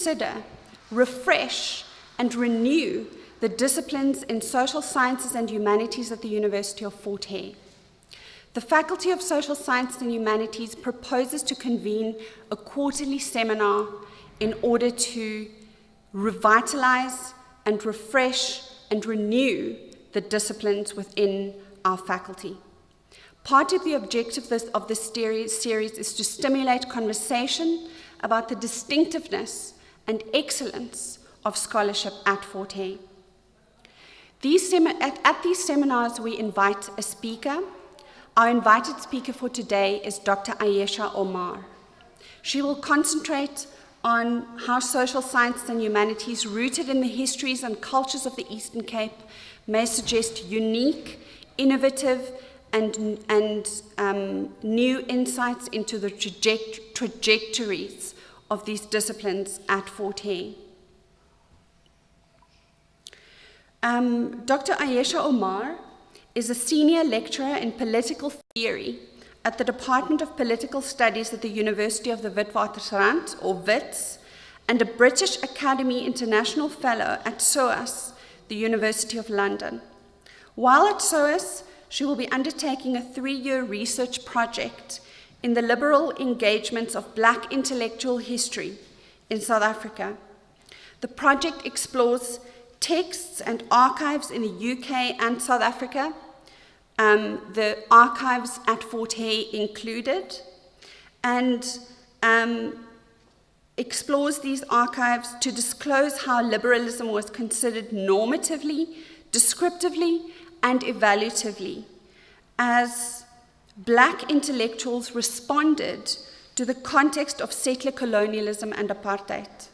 consider, refresh, and renew the disciplines in social sciences and humanities at the University of Fort Hare. The Faculty of Social Sciences and Humanities proposes to convene a quarterly seminar in order to revitalize and refresh and renew the disciplines within our faculty. Part of the objective of this series is to stimulate conversation about the distinctiveness and excellence of scholarship at Fort Hare. At these seminars, we invite a speaker. Our invited speaker for today is Dr. Ayesha Omar. She will concentrate on how social sciences and humanities rooted in the histories and cultures of the Eastern Cape may suggest unique, innovative, and new insights into the trajectories of these disciplines at Fort Hare. Dr. Ayesha Omar is a senior lecturer in political theory at the Department of Political Studies at the University of the Witwatersrand, or WITS, and a British Academy International Fellow at SOAS, the University of London. While at SOAS, she will be undertaking a 3-year research project in the liberal engagements of Black intellectual history in South Africa. The project explores texts and archives in the UK and South Africa, the archives at Fort Hare included, and explores these archives to disclose how liberalism was considered normatively, descriptively, and evaluatively as Black intellectuals responded to the context of settler colonialism and apartheid.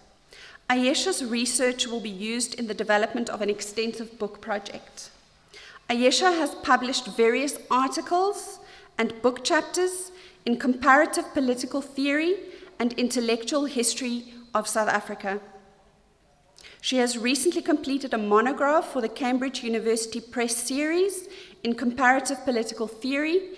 Ayesha's research will be used in the development of an extensive book project. Ayesha has published various articles and book chapters in comparative political theory and intellectual history of South Africa. She has recently completed a monograph for the Cambridge University Press series in comparative political theory,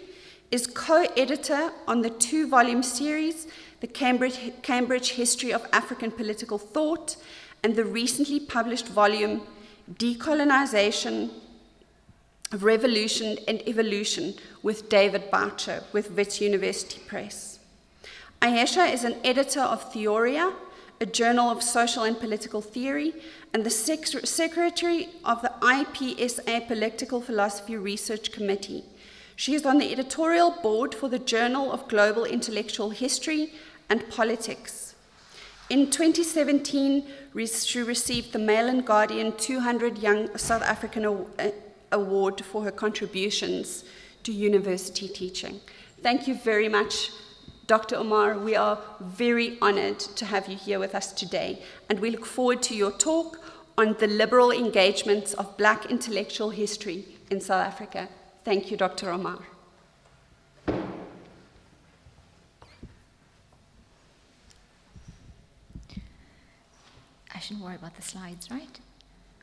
is co-editor on the 2-volume series, the Cambridge History of African Political Thought, and the recently published volume, Decolonization, Revolution and Evolution, with David Boucher, with Wits University Press. Ayesha is an editor of Theoria, a journal of social and political theory, and the secretary of the IPSA Political Philosophy Research Committee. She is on the editorial board for the Journal of Global Intellectual History and Politics. In 2017, she received the Mail and Guardian 200 Young South African Award for her contributions to university teaching. Thank you very much, Dr. Omar. We are very honored to have you here with us today, and we look forward to your talk on the liberal engagements of Black intellectual history in South Africa. Thank you, Dr. Omar. I shouldn't worry about the slides, right?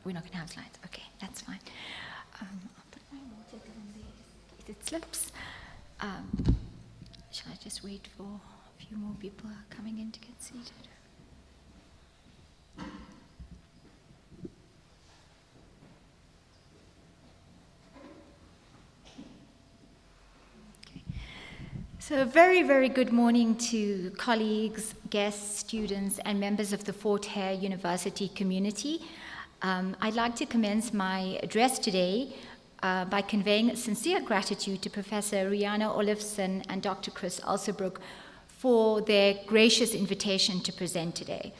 We're not going to have slides. Okay, that's fine. I'll put my water down there if it slips. Shall I just wait for a few more people coming in to get seated? So a very, very good morning to colleagues, guests, students, and members of the Fort Hare University community. I'd like to commence my address today by conveying sincere gratitude to Professor Rihanna Olofsson and Dr. Chris Alsobrook for their gracious invitation to present today.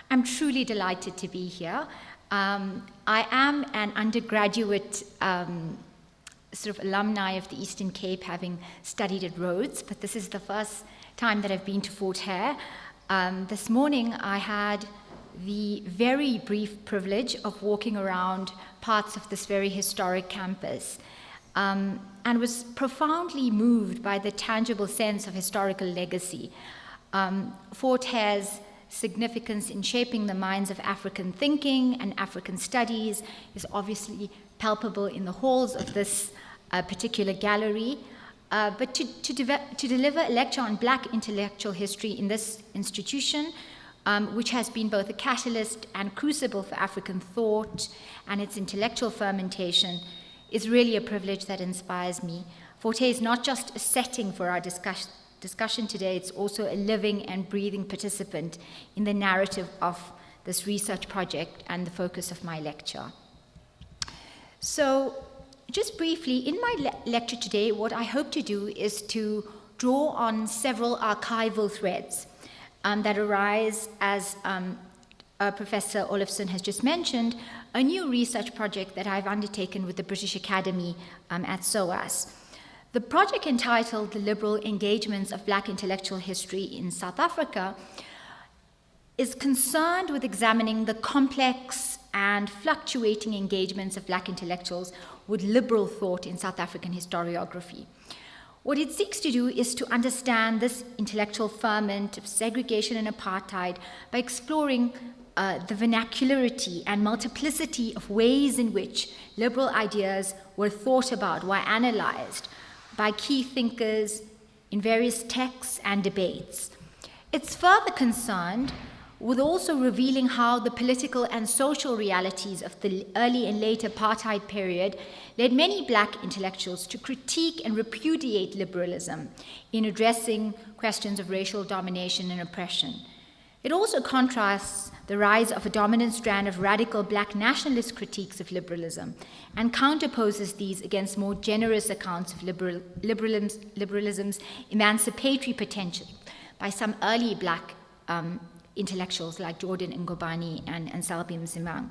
I'm truly delighted to be here. I am an undergraduate sort of alumni of the Eastern Cape, having studied at Rhodes, but this is the first time that I've been to Fort Hare. This morning I had the very brief privilege of walking around parts of this very historic campus, and was profoundly moved by the tangible sense of historical legacy. Fort Hare's significance in shaping the minds of African thinking and African studies is obviously palpable in the halls of this particular gallery, but to deliver a lecture on Black intellectual history in this institution which has been both a catalyst and crucible for African thought and its intellectual fermentation, is really a privilege that inspires me. Forte is not just a setting for our discussion today, it's also a living and breathing participant in the narrative of this research project and the focus of my lecture. So, just briefly, in my lecture today, what I hope to do is to draw on several archival threads that arise as Professor Olofsson has just mentioned, a new research project that I've undertaken with the British Academy at SOAS. The project, entitled The Liberal Engagements of Black Intellectual History in South Africa, is concerned with examining the complex and fluctuating engagements of Black intellectuals with liberal thought in South African historiography. What it seeks to do is to understand this intellectual ferment of segregation and apartheid by exploring the vernacularity and multiplicity of ways in which liberal ideas were thought about, were analyzed by key thinkers in various texts and debates. It's further concerned with also revealing how the political and social realities of the early and late apartheid period led many Black intellectuals to critique and repudiate liberalism in addressing questions of racial domination and oppression. It also contrasts the rise of a dominant strand of radical Black nationalist critiques of liberalism and counterposes these against more generous accounts of liberalism's emancipatory potential by some early Black intellectuals like Jordan Ngobani and Selby Msimang.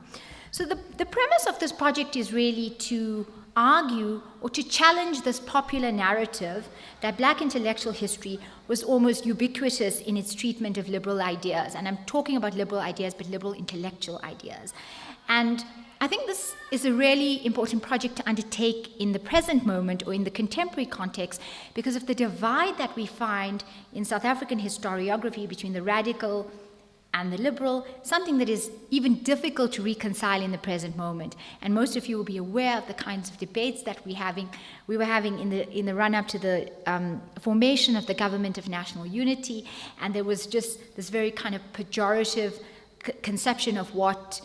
So the premise of this project is really to argue or to challenge this popular narrative that Black intellectual history was almost ubiquitous in its treatment of liberal ideas. And I'm talking about liberal ideas, but liberal intellectual ideas. And I think this is a really important project to undertake in the present moment or in the contemporary context because of the divide that we find in South African historiography between the radical and the liberal, something that is even difficult to reconcile in the present moment. And most of you will be aware of the kinds of debates that we were having in the run-up to the formation of the Government of National Unity, and there was just this very kind of pejorative conception of what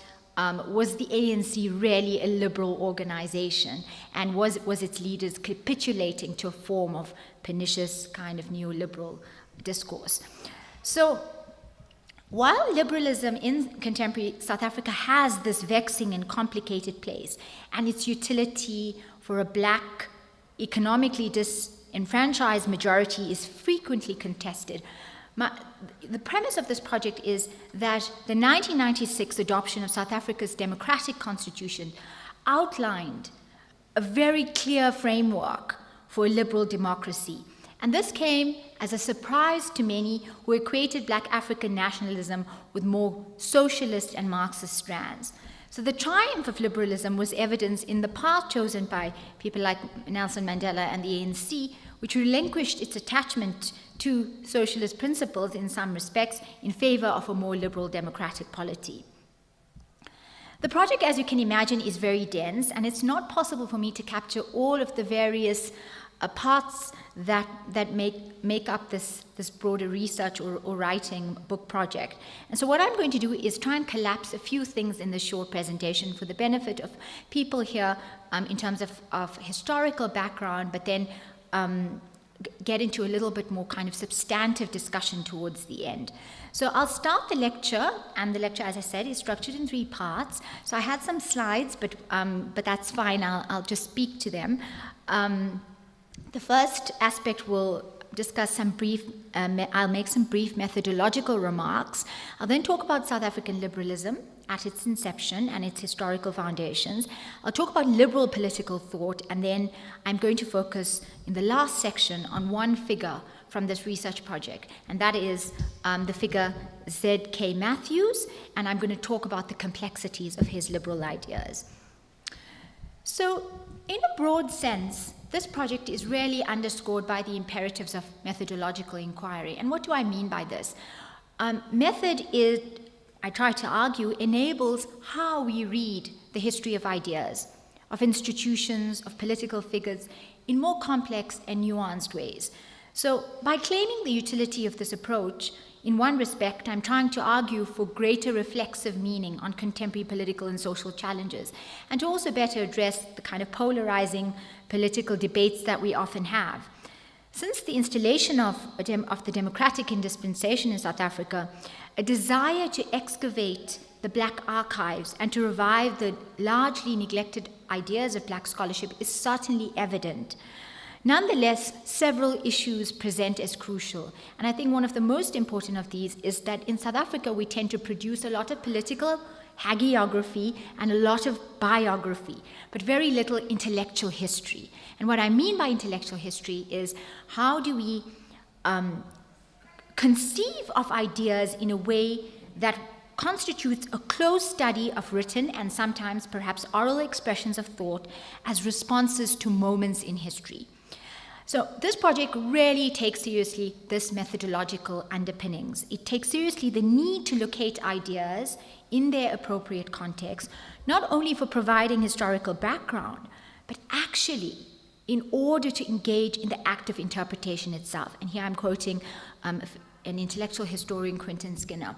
was the ANC really a liberal organization, and was its leaders capitulating to a form of pernicious kind of neoliberal discourse. So, while liberalism in contemporary South Africa has this vexing and complicated place, and its utility for a Black, economically disenfranchised majority is frequently contested, the premise of this project is that the 1996 adoption of South Africa's democratic constitution outlined a very clear framework for a liberal democracy. And this came as a surprise to many who equated Black African nationalism with more socialist and Marxist strands. So the triumph of liberalism was evidenced in the path chosen by people like Nelson Mandela and the ANC, which relinquished its attachment to socialist principles in some respects in favor of a more liberal democratic polity. The project, as you can imagine, is very dense, and it's not possible for me to capture all of the various parts that make up this broader research or writing book project. And so what I'm going to do is try and collapse a few things in this short presentation for the benefit of people here in terms of historical background, but then get into a little bit more kind of substantive discussion towards the end. So I'll start the lecture, and the lecture, as I said, is structured in 3 parts. So I had some slides, but that's fine. I'll just speak to them. The first aspect will discuss some brief, I'll make some brief methodological remarks. I'll then talk about South African liberalism at its inception and its historical foundations. I'll talk about liberal political thought, and then I'm going to focus in the last section on one figure from this research project, and that is the figure Z.K. Matthews, and I'm going to talk about the complexities of his liberal ideas. So, in a broad sense, this project is really underscored by the imperatives of methodological inquiry. And what do I mean by this? Method is, I try to argue, enables how we read the history of ideas, of institutions, of political figures in more complex and nuanced ways. So by claiming the utility of this approach, In one respect, I'm trying to argue for greater reflexive meaning on contemporary political and social challenges, and to also better address the kind of polarizing political debates that we often have. Since the installation of the democratic dispensation in South Africa, a desire to excavate the Black archives and to revive the largely neglected ideas of Black scholarship is certainly evident. Nonetheless, several issues present as crucial, and I think one of the most important of these is that in South Africa we tend to produce a lot of political hagiography and a lot of biography, but very little intellectual history. And what I mean by intellectual history is how do we conceive of ideas in a way that constitutes a close study of written and sometimes perhaps oral expressions of thought as responses to moments in history. So this project really takes seriously this methodological underpinnings. It takes seriously the need to locate ideas in their appropriate context, not only for providing historical background, but actually in order to engage in the act of interpretation itself. And here I'm quoting an intellectual historian, Quentin Skinner.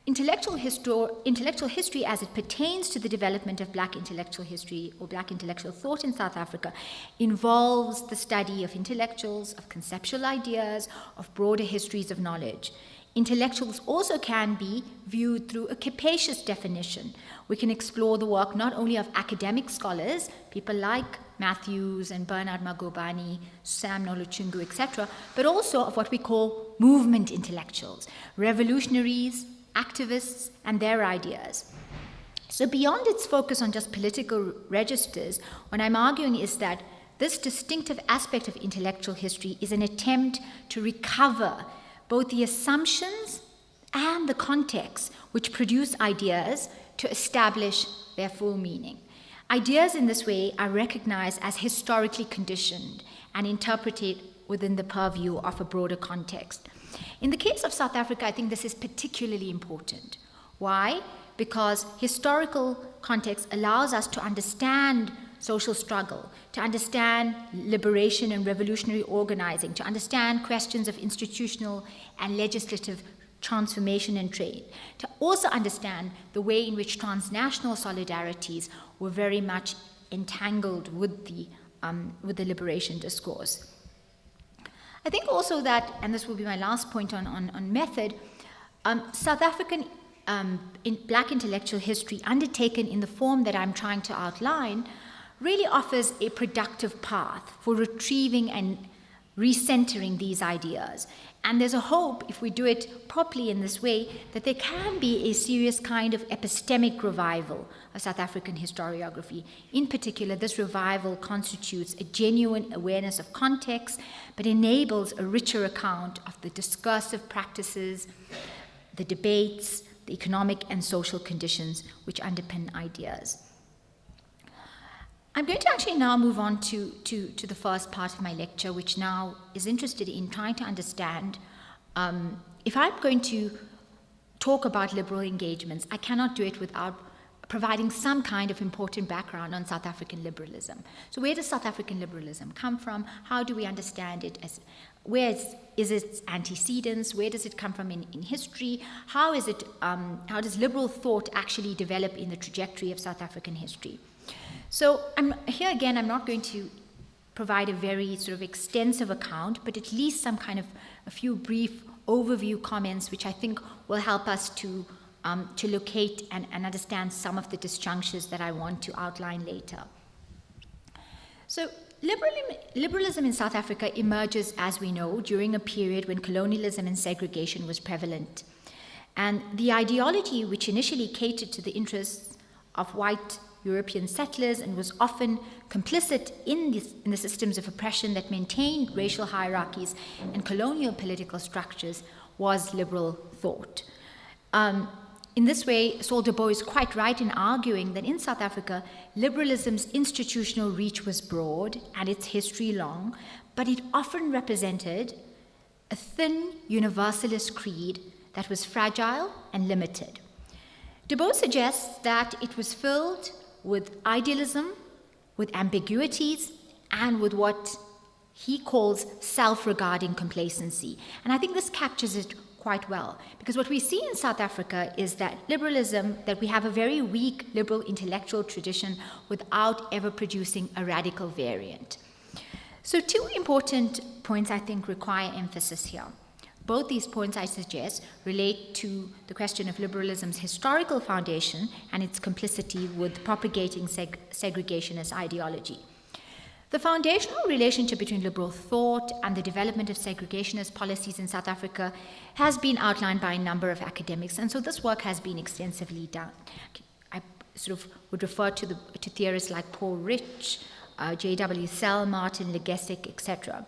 Intellectual history as it pertains to the development of Black intellectual history or Black intellectual thought in South Africa involves the study of intellectuals, of conceptual ideas, of broader histories of knowledge. Intellectuals also can be viewed through a capacious definition. We can explore the work not only of academic scholars, people like Matthews and Bernard Magobane, Sam Noluchungu, etc., but also of what we call movement intellectuals, revolutionaries, activists, and their ideas. So beyond its focus on just political registers, what I'm arguing is that this distinctive aspect of intellectual history is an attempt to recover both the assumptions and the context which produce ideas to establish their full meaning. Ideas in this way are recognized as historically conditioned and interpreted within the purview of a broader context. In the case of South Africa, I think this is particularly important. Why? Because historical context allows us to understand social struggle, to understand liberation and revolutionary organizing, to understand questions of institutional and legislative transformation and trade, to also understand the way in which transnational solidarities were very much entangled with the liberation discourse. I think also that, and this will be my last point on method, South African Black intellectual history undertaken in the form that I'm trying to outline really offers a productive path for retrieving and recentering these ideas. And there's a hope, if we do it properly in this way, that there can be a serious kind of epistemic revival of South African historiography. In particular, this revival constitutes a genuine awareness of context, but enables a richer account of the discursive practices, the debates, the economic and social conditions which underpin ideas. I'm going to actually now move on to the first part of my lecture, which now is interested in trying to understand, if I'm going to talk about liberal engagements, I cannot do it without providing some kind of important background on South African liberalism. So where does South African liberalism come from? How do we understand it? Where is its antecedents? Where does it come from in history? How does liberal thought actually develop in the trajectory of South African history? So here again, I'm not going to provide a very sort of extensive account, but at least some kind of a few brief overview comments, which I think will help us to locate and understand some of the disjunctures that I want to outline later. So liberalism in South Africa emerges, as we know, during a period when colonialism and segregation was prevalent. And the ideology, which initially catered to the interests of white European settlers and was often complicit in the systems of oppression that maintained racial hierarchies and colonial political structures, was liberal thought. In this way, Saul Du Bois is quite right in arguing that in South Africa, liberalism's institutional reach was broad and its history long, but it often represented a thin universalist creed that was fragile and limited. Du Bois suggests that it was filled with idealism, with ambiguities, and with what he calls self-regarding complacency. And I think this captures it quite well. Because what we see in South Africa is that liberalism, that we have a very weak liberal intellectual tradition without ever producing a radical variant. So 2 important points I think require emphasis here. Both these points, I suggest, relate to the question of liberalism's historical foundation and its complicity with propagating segregationist ideology. The foundational relationship between liberal thought and the development of segregationist policies in South Africa has been outlined by a number of academics, and so this work has been extensively done. I sort of would refer to theorists like Paul Rich, J.W. Sell, Martin Legesic, etc.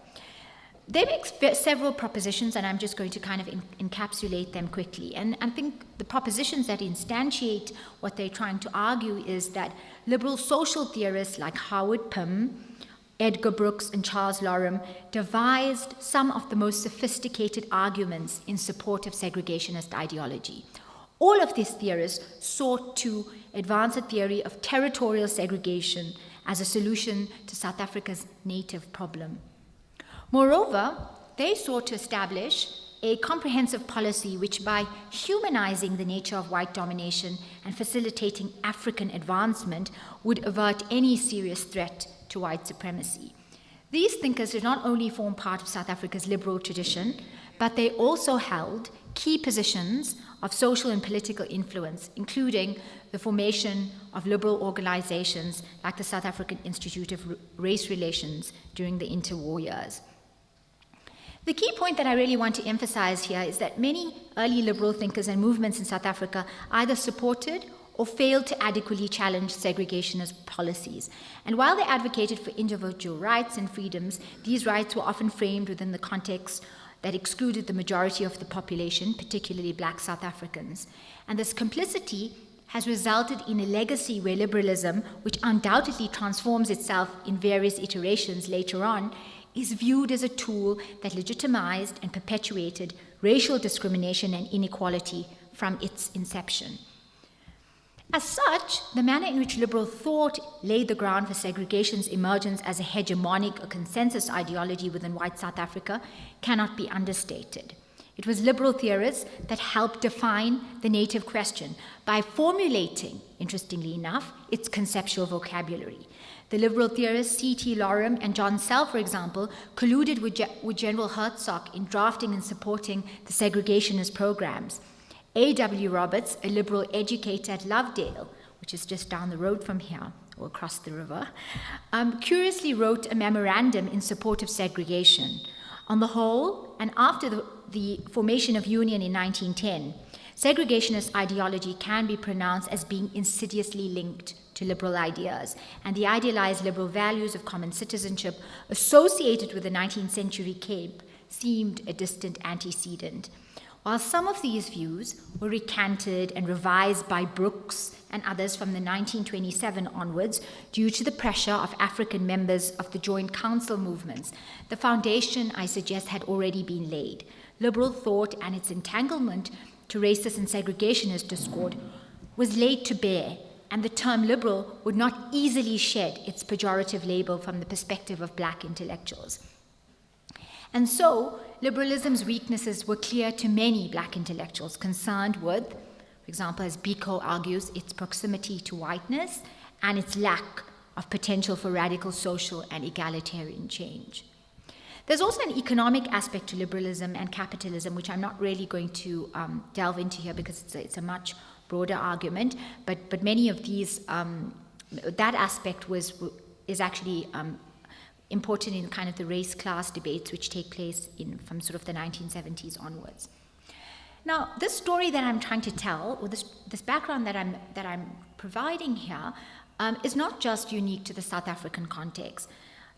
They make several propositions, and I'm just going to kind of encapsulate them quickly. And I think the propositions that instantiate what they're trying to argue is that liberal social theorists like Howard Pym, Edgar Brooks, and Charles Lorem devised some of the most sophisticated arguments in support of segregationist ideology. All of these theorists sought to advance a theory of territorial segregation as a solution to South Africa's native problem. Moreover, they sought to establish a comprehensive policy which, by humanizing the nature of white domination and facilitating African advancement, would avert any serious threat to white supremacy. These thinkers did not only form part of South Africa's liberal tradition, but they also held key positions of social and political influence, including the formation of liberal organizations like the South African Institute of Race Relations during the interwar years. The key point that I really want to emphasize here is that many early liberal thinkers and movements in South Africa either supported or failed to adequately challenge segregationist policies. And while they advocated for individual rights and freedoms, these rights were often framed within the context that excluded the majority of the population, particularly black South Africans. And this complicity has resulted in a legacy where liberalism, which undoubtedly transforms itself in various iterations later on, is viewed as a tool that legitimized and perpetuated racial discrimination and inequality from its inception. As such, the manner in which liberal thought laid the ground for segregation's emergence as a hegemonic or consensus ideology within white South Africa cannot be understated. It was liberal theorists that helped define the native question by formulating, interestingly enough, its conceptual vocabulary. The liberal theorists C.T. Lorem and John Sell, for example, colluded with General Herzog in drafting and supporting the segregationist programs. A.W. Roberts, a liberal educator at Lovedale, which is just down the road from here, or across the river, curiously wrote a memorandum in support of segregation. On the whole, and after the formation of Union in 1910, segregationist ideology can be pronounced as being insidiously linked to liberal ideas, and the idealized liberal values of common citizenship associated with the 19th century Cape seemed a distant antecedent. While some of these views were recanted and revised by Brooks and others from the 1927 onwards due to the pressure of African members of the Joint Council movements, the foundation, I suggest, had already been laid. Liberal thought and its entanglement to racist and segregationist discord was laid to bare, and the term liberal would not easily shed its pejorative label from the perspective of black intellectuals. And so, liberalism's weaknesses were clear to many black intellectuals concerned with, for example, as Biko argues, its proximity to whiteness and its lack of potential for radical social and egalitarian change. There's also an economic aspect to liberalism and capitalism, which I'm not really going to delve into here because it's a much broader argument, but many of these, that aspect is actually important in kind of the race-class debates which take place from sort of the 1970s onwards. Now, this story that I'm trying to tell, or this background that I'm providing here, is not just unique to the South African context.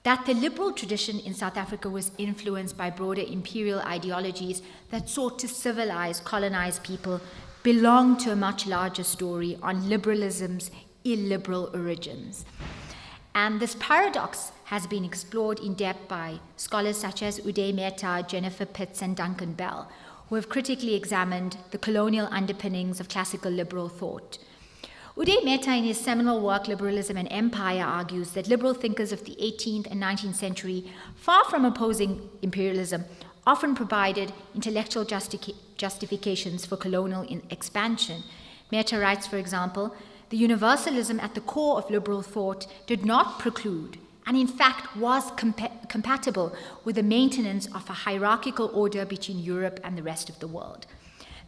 That the liberal tradition in South Africa was influenced by broader imperial ideologies that sought to civilize, colonize people belonged to a much larger story on liberalism's illiberal origins. And this paradox has been explored in depth by scholars such as Uday Mehta, Jennifer Pitts, and Duncan Bell, who have critically examined the colonial underpinnings of classical liberal thought. Uday Mehta, in his seminal work Liberalism and Empire, argues that liberal thinkers of the 18th and 19th century, far from opposing imperialism, often provided intellectual justification justifications for colonial expansion. Mehta writes, for example, the universalism at the core of liberal thought did not preclude, and in fact was compatible with the maintenance of a hierarchical order between Europe and the rest of the world.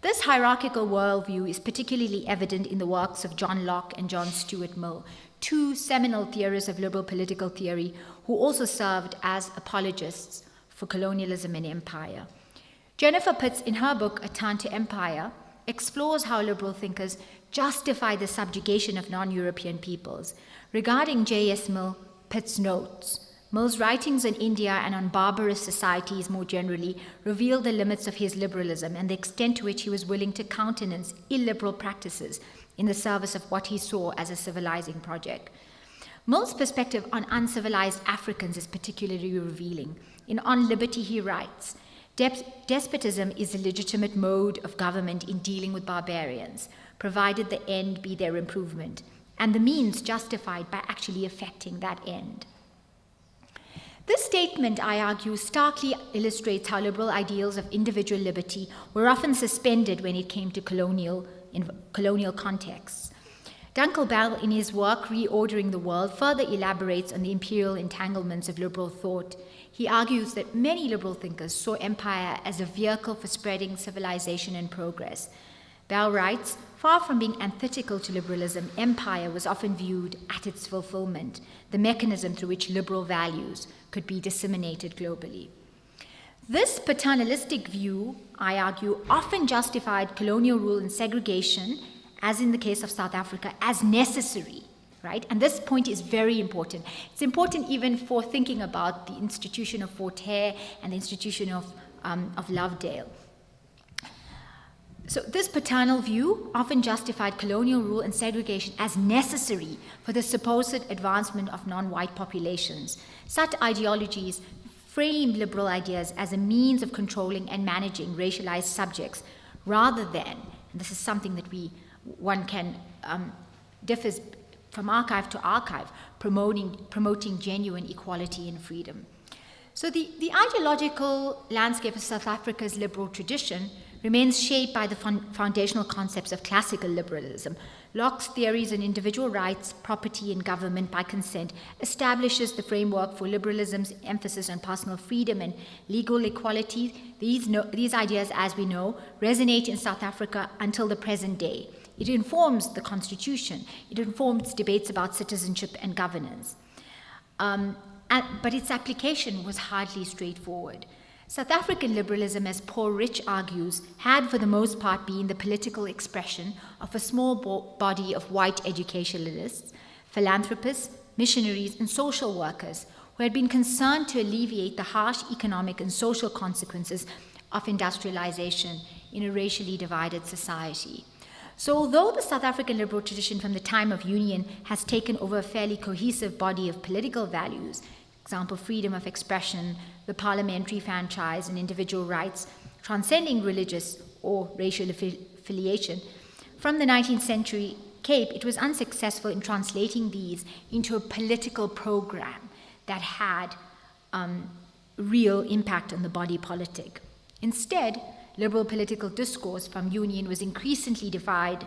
This hierarchical worldview is particularly evident in the works of John Locke and John Stuart Mill, two seminal theorists of liberal political theory who also served as apologists for colonialism and empire. Jennifer Pitts, in her book A Turn to Empire, explores how liberal thinkers justify the subjugation of non-European peoples. Regarding J.S. Mill, Pitts notes, Mill's writings on India and on barbarous societies more generally reveal the limits of his liberalism and the extent to which he was willing to countenance illiberal practices in the service of what he saw as a civilizing project. Mill's perspective on uncivilized Africans is particularly revealing. In On Liberty, he writes, despotism is a legitimate mode of government in dealing with barbarians, provided the end be their improvement, and the means justified by actually effecting that end. This statement, I argue, starkly illustrates how liberal ideals of individual liberty were often suspended when it came to colonial contexts. Dunkel Bell, in his work Reordering the World, further elaborates on the imperial entanglements of liberal thought. He argues that many liberal thinkers saw empire as a vehicle for spreading civilization and progress. Bell writes, far from being antithetical to liberalism, empire was often viewed at its fulfillment, the mechanism through which liberal values could be disseminated globally. This paternalistic view, I argue, often justified colonial rule and segregation, as in the case of South Africa, as necessary, right? And this point is very important. It's important even for thinking about the institution of Fort Hare and the institution of Lovedale. So this paternal view often justified colonial rule and segregation as necessary for the supposed advancement of non-white populations. Such ideologies framed liberal ideas as a means of controlling and managing racialized subjects rather than, and this is something that one can differs from archive to archive, promoting genuine equality and freedom. So the ideological landscape of South Africa's liberal tradition remains shaped by the foundational concepts of classical liberalism. Locke's theories on individual rights, property, and government by consent establishes the framework for liberalism's emphasis on personal freedom and legal equality. These ideas, as we know, resonate in South Africa until the present day. It informs the Constitution. It informs debates about citizenship and governance. But its application was hardly straightforward. South African liberalism, as Paul Rich argues, had for the most part been the political expression of a small body of white educationalists, philanthropists, missionaries, and social workers who had been concerned to alleviate the harsh economic and social consequences of industrialization in a racially divided society. So although the South African liberal tradition from the time of union has taken over a fairly cohesive body of political values, example, freedom of expression, the parliamentary franchise, and individual rights, transcending religious or racial affiliation, from the 19th century Cape, it was unsuccessful in translating these into a political program that had real impact on the body politic. Instead, liberal political discourse from union was increasingly defined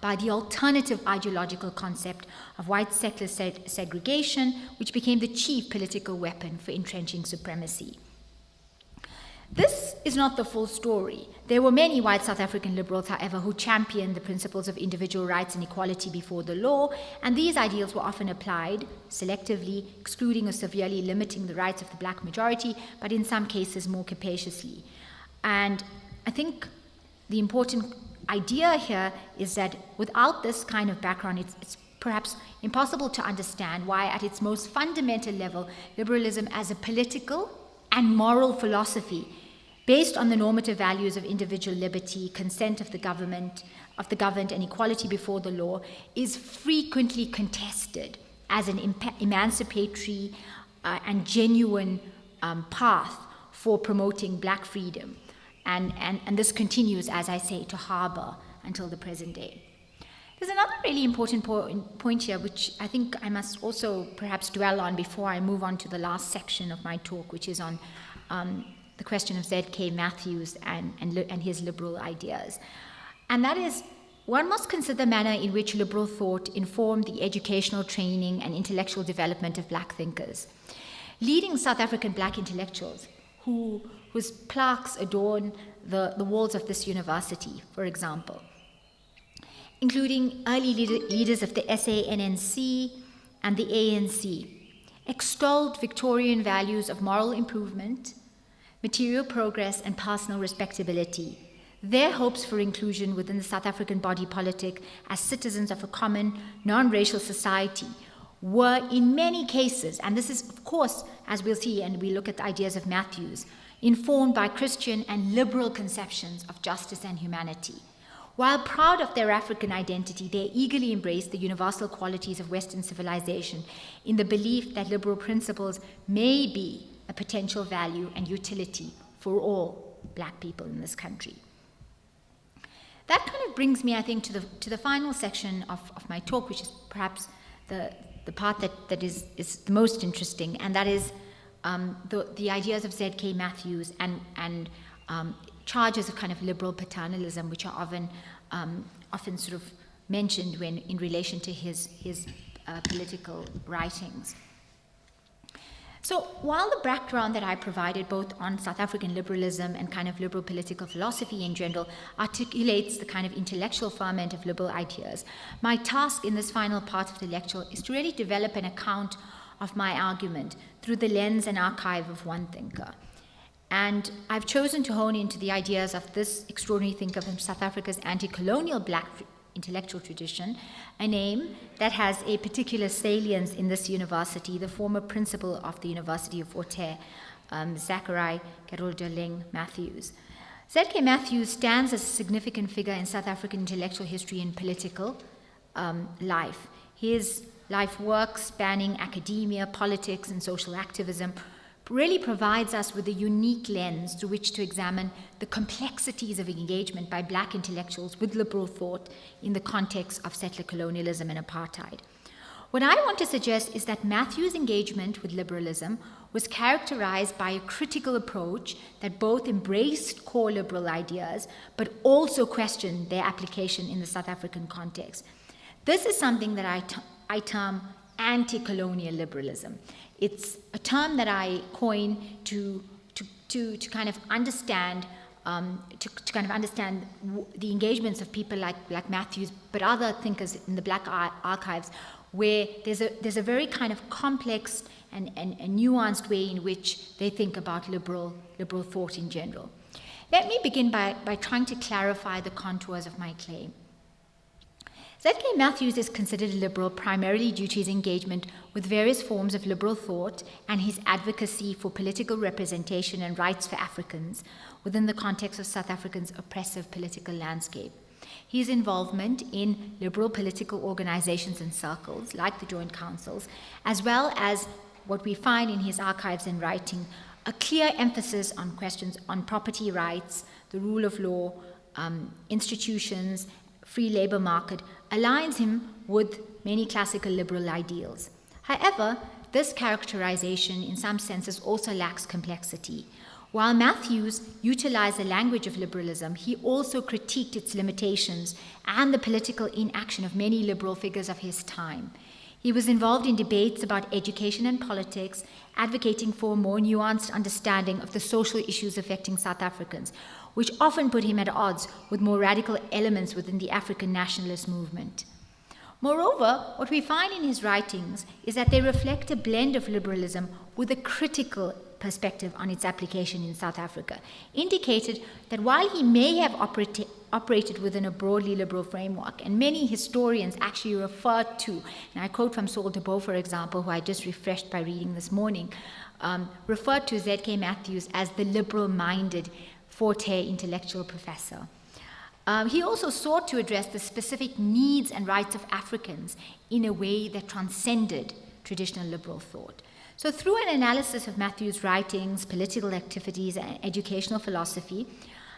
by the alternative ideological concept of white settler segregation, which became the chief political weapon for entrenching supremacy. This is not the full story. There were many white South African liberals, however, who championed the principles of individual rights and equality before the law, and these ideals were often applied selectively, excluding or severely limiting the rights of the black majority, but in some cases more capaciously. And I think the important idea here is that without this kind of background, it's perhaps impossible to understand why, at its most fundamental level, liberalism as a political and moral philosophy based on the normative values of individual liberty, consent of the governed, and equality before the law is frequently contested as an emancipatory and genuine path for promoting black freedom. And this continues, as I say, to harbor until the present day. There's another really important point here, which I think I must also perhaps dwell on before I move on to the last section of my talk, which is on the question of Z.K. Matthews and his liberal ideas. And that is, one must consider the manner in which liberal thought informed the educational training and intellectual development of black thinkers. Leading South African black intellectuals whose plaques adorn the walls of this university, for example, including early leaders of the SANNC and the ANC, extolled Victorian values of moral improvement, material progress, and personal respectability, their hopes for inclusion within the South African body politic as citizens of a common, non-racial society were in many cases, and this is, of course, as we'll see and we look at the ideas of Matthews, informed by Christian and liberal conceptions of justice and humanity. While proud of their African identity, they eagerly embraced the universal qualities of Western civilization in the belief that liberal principles may be a potential value and utility for all black people in this country. That kind of brings me, I think, to the final section of my talk, which is perhaps the part that is the most interesting, and that is the ideas of Z.K. Matthews and charges of kind of liberal paternalism, which are often sort of mentioned when in relation to his political writings. So while the background that I provided both on South African liberalism and kind of liberal political philosophy in general articulates the kind of intellectual ferment of liberal ideas, my task in this final part of the lecture is to really develop an account of my argument through the lens and archive of one thinker. And I've chosen to hone into the ideas of this extraordinary thinker from South Africa's anti-colonial black intellectual tradition, a name that has a particular salience in this university, the former principal of the University of Fort Hare, Zachary Kerodeling Matthews. Z.K. Matthews stands as a significant figure in South African intellectual history and political life. His life work, spanning academia, politics, and social activism, really provides us with a unique lens through which to examine the complexities of engagement by black intellectuals with liberal thought in the context of settler colonialism and apartheid. What I want to suggest is that Matthews' engagement with liberalism was characterized by a critical approach that both embraced core liberal ideas but also questioned their application in the South African context. This is something that I term anti-colonial liberalism. It's a term that I coin to kind of understand the engagements of people like Matthews, but other thinkers in the black archives, where there's a very kind of complex and nuanced way in which they think about liberal thought in general. Let me begin by trying to clarify the contours of my claim. Z.K. Matthews is considered a liberal primarily due to his engagement with various forms of liberal thought and his advocacy for political representation and rights for Africans within the context of South Africa's oppressive political landscape. His involvement in liberal political organizations and circles, like the Joint Councils, as well as what we find in his archives and writing, a clear emphasis on questions on property rights, the rule of law, institutions, free labor market, aligns him with many classical liberal ideals. However, this characterization in some senses also lacks complexity. While Matthews utilized the language of liberalism, he also critiqued its limitations and the political inaction of many liberal figures of his time. He was involved in debates about education and politics, advocating for a more nuanced understanding of the social issues affecting South Africans, which often put him at odds with more radical elements within the African nationalist movement. Moreover, what we find in his writings is that they reflect a blend of liberalism with a critical perspective on its application in South Africa, indicated that while he may have operated within a broadly liberal framework, and many historians actually refer to, and I quote from Saul DeBow, for example, who I just refreshed by reading this morning, referred to Z.K. Matthews as the liberal-minded Fort Hare intellectual professor. He also sought to address the specific needs and rights of Africans in a way that transcended traditional liberal thought. So through an analysis of Matthews' writings, political activities, and educational philosophy,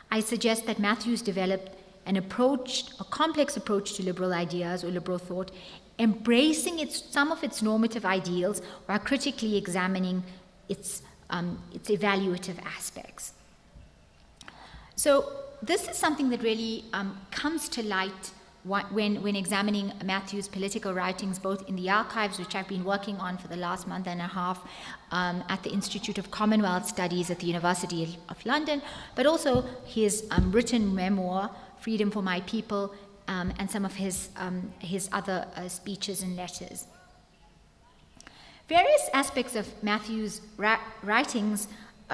I suggest that Matthews developed a complex approach to liberal ideas or liberal thought, embracing some of its normative ideals while critically examining its its evaluative aspects. So this is something that really comes to light when examining Matthew's political writings, both in the archives, which I've been working on for the last month and a half at the Institute of Commonwealth Studies at the University of London, but also his written memoir, Freedom for My People, and some of his other speeches and letters. Various aspects of Matthew's writings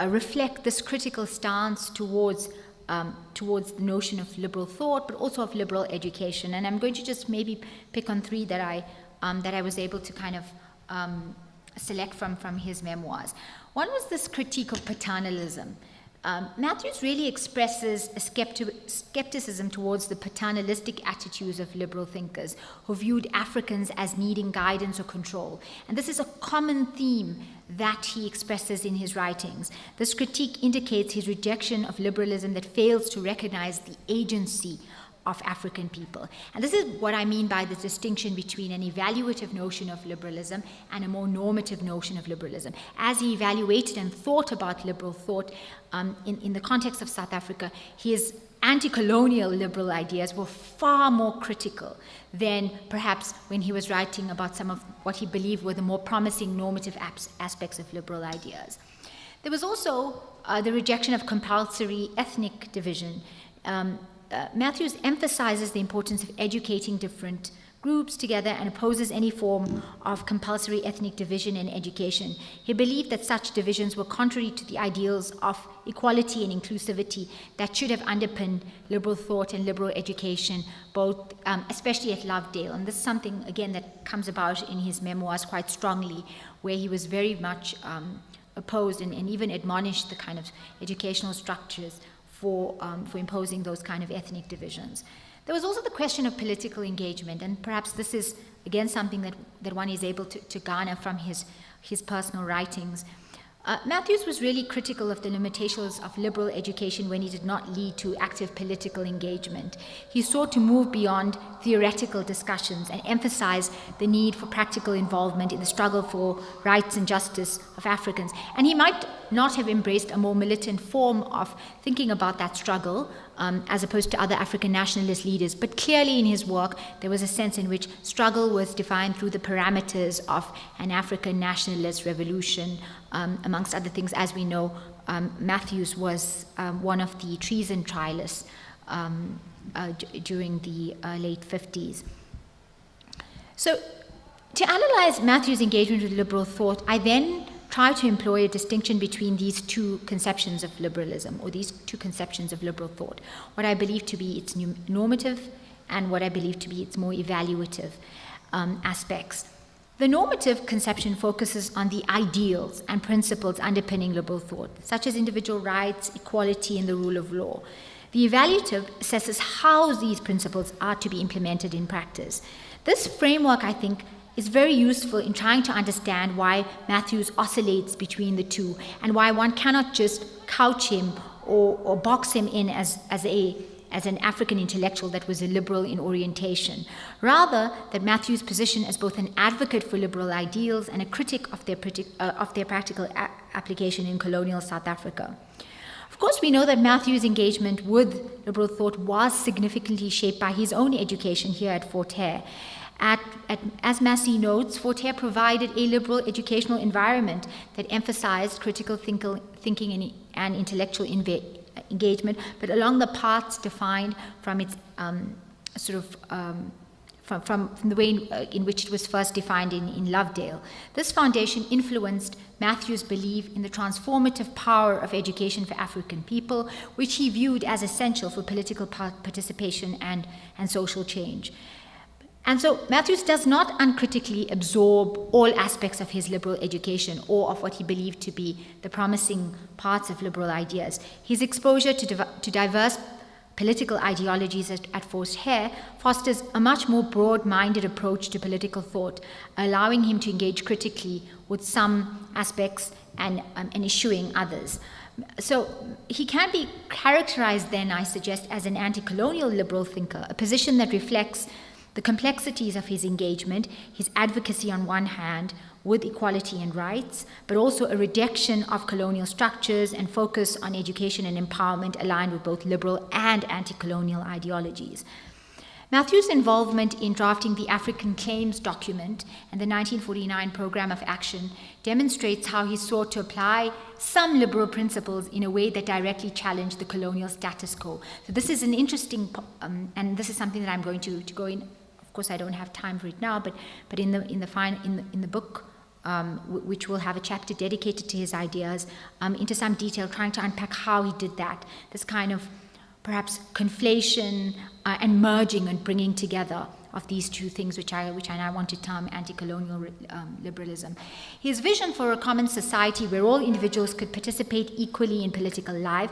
reflect this critical stance towards the notion of liberal thought, but also of liberal education. And I'm going to just maybe pick on three that I was able to kind of select from his memoirs. One was this critique of paternalism. Matthews really expresses a skepticism towards the paternalistic attitudes of liberal thinkers who viewed Africans as needing guidance or control. And this is a common theme that he expresses in his writings. This critique indicates his rejection of liberalism that fails to recognize the agency of African people. And this is what I mean by the distinction between an evaluative notion of liberalism and a more normative notion of liberalism. As he evaluated and thought about liberal thought in the context of South Africa, his anti-colonial liberal ideas were far more critical than perhaps when he was writing about some of what he believed were the more promising normative aspects of liberal ideas. There was also the rejection of compulsory ethnic division. Matthews emphasizes the importance of educating different groups together and opposes any form of compulsory ethnic division in education. He believed that such divisions were contrary to the ideals of equality and inclusivity that should have underpinned liberal thought and liberal education, both, especially at Lovedale. And this is something, again, that comes about in his memoirs quite strongly, where he was very much opposed and even admonished the kind of educational structures for imposing those kind of ethnic divisions. There was also the question of political engagement, and perhaps this is, again, something that one is able to garner from his personal writings. Matthews was really critical of the limitations of liberal education when it did not lead to active political engagement. He sought to move beyond theoretical discussions and emphasize the need for practical involvement in the struggle for rights and justice of Africans. And he might not have embraced a more militant form of thinking about that struggle as opposed to other African nationalist leaders, but clearly in his work there was a sense in which struggle was defined through the parameters of an African nationalist revolution. Amongst other things, as we know, Matthews was one of the treason trialists during the late 50s. So to analyze Matthews' engagement with liberal thought, I then try to employ a distinction between these two conceptions of liberalism, or these two conceptions of liberal thought, what I believe to be its normative and what I believe to be its more evaluative aspects. The normative conception focuses on the ideals and principles underpinning liberal thought, such as individual rights, equality, and the rule of law. The evaluative assesses how these principles are to be implemented in practice. This framework, I think, is very useful in trying to understand why Matthews oscillates between the two and why one cannot just couch him or box him in as an African intellectual that was a liberal in orientation. Rather, that Matthews' position as both an advocate for liberal ideals and a critic of their practical application in colonial South Africa. Of course, we know that Matthews' engagement with liberal thought was significantly shaped by his own education here at Fort Hare. As Massey notes, Fort Hare provided a liberal educational environment that emphasized critical thinking and intellectual engagement, but along the paths defined from its from the way in which it was first defined in Lovedale. This foundation influenced Matthews' belief in the transformative power of education for African people, which he viewed as essential for political participation and social change. And so Matthews does not uncritically absorb all aspects of his liberal education or of what he believed to be the promising parts of liberal ideas. His exposure to diverse political ideologies at Fort Hare fosters a much more broad-minded approach to political thought, allowing him to engage critically with some aspects and eschewing others. So he can be characterized then, I suggest, as an anti-colonial liberal thinker, a position that reflects the complexities of his engagement, his advocacy on one hand with equality and rights, but also a rejection of colonial structures and focus on education and empowerment aligned with both liberal and anti-colonial ideologies. Matthew's involvement in drafting the African Claims document and the 1949 Programme of Action demonstrates how he sought to apply some liberal principles in a way that directly challenged the colonial status quo. So this is an interesting, and this is something that I'm going to go in. Of course, I don't have time for it now, but in the book, which will have a chapter dedicated to his ideas, into some detail, trying to unpack how he did that. This kind of perhaps conflation and merging and bringing together of these two things, which I now want to term anti-colonial liberalism. His vision for a common society where all individuals could participate equally in political life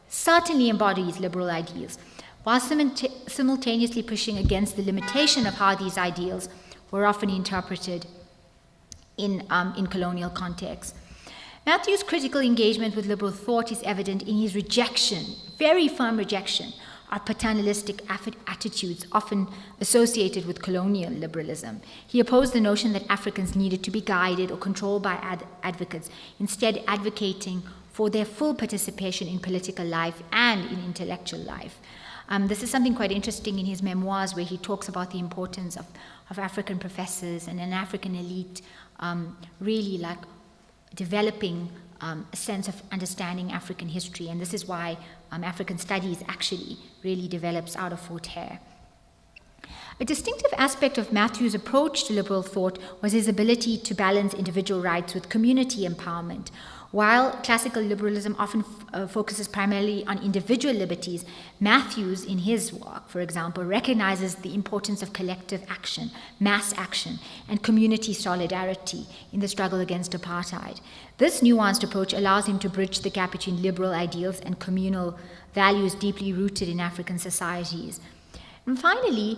certainly embodies liberal ideals, while simultaneously pushing against the limitation of how these ideals were often interpreted in colonial contexts. Matthew's critical engagement with liberal thought is evident in his rejection, very firm rejection, of paternalistic attitudes often associated with colonial liberalism. He opposed the notion that Africans needed to be guided or controlled by advocates, instead advocating for their full participation in political life and in intellectual life. This is something quite interesting in his memoirs, where he talks about the importance of African professors and an African elite really like developing a sense of understanding African history, and this is why African studies actually really develops out of Fort Hare. A distinctive aspect of Matthew's approach to liberal thought was his ability to balance individual rights with community empowerment. While classical liberalism often focuses primarily on individual liberties, Matthews, in his work, for example, recognizes the importance of collective action, mass action, and community solidarity in the struggle against apartheid. This nuanced approach allows him to bridge the gap between liberal ideals and communal values deeply rooted in African societies. And finally,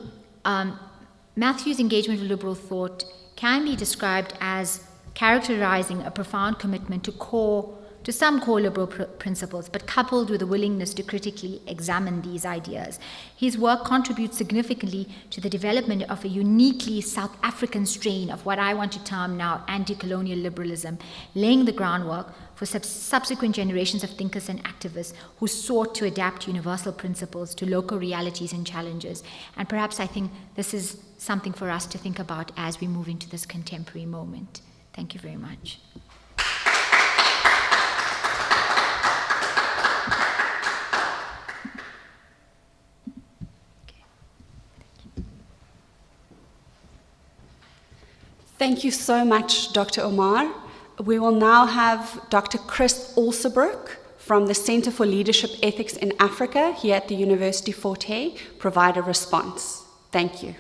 Matthew's engagement with liberal thought can be described as characterizing a profound commitment to some core liberal principles, but coupled with a willingness to critically examine these ideas. His work contributes significantly to the development of a uniquely South African strain of what I want to term now anti-colonial liberalism, laying the groundwork for subsequent generations of thinkers and activists who sought to adapt universal principles to local realities and challenges. And perhaps I think this is something for us to think about as we move into this contemporary moment. Thank you very much. Thank you so much, Dr. Omar. We will now have Dr. Chris Alsabrook from the Center for Leadership Ethics in Africa here at the University Fort Hare provide a response. Thank you.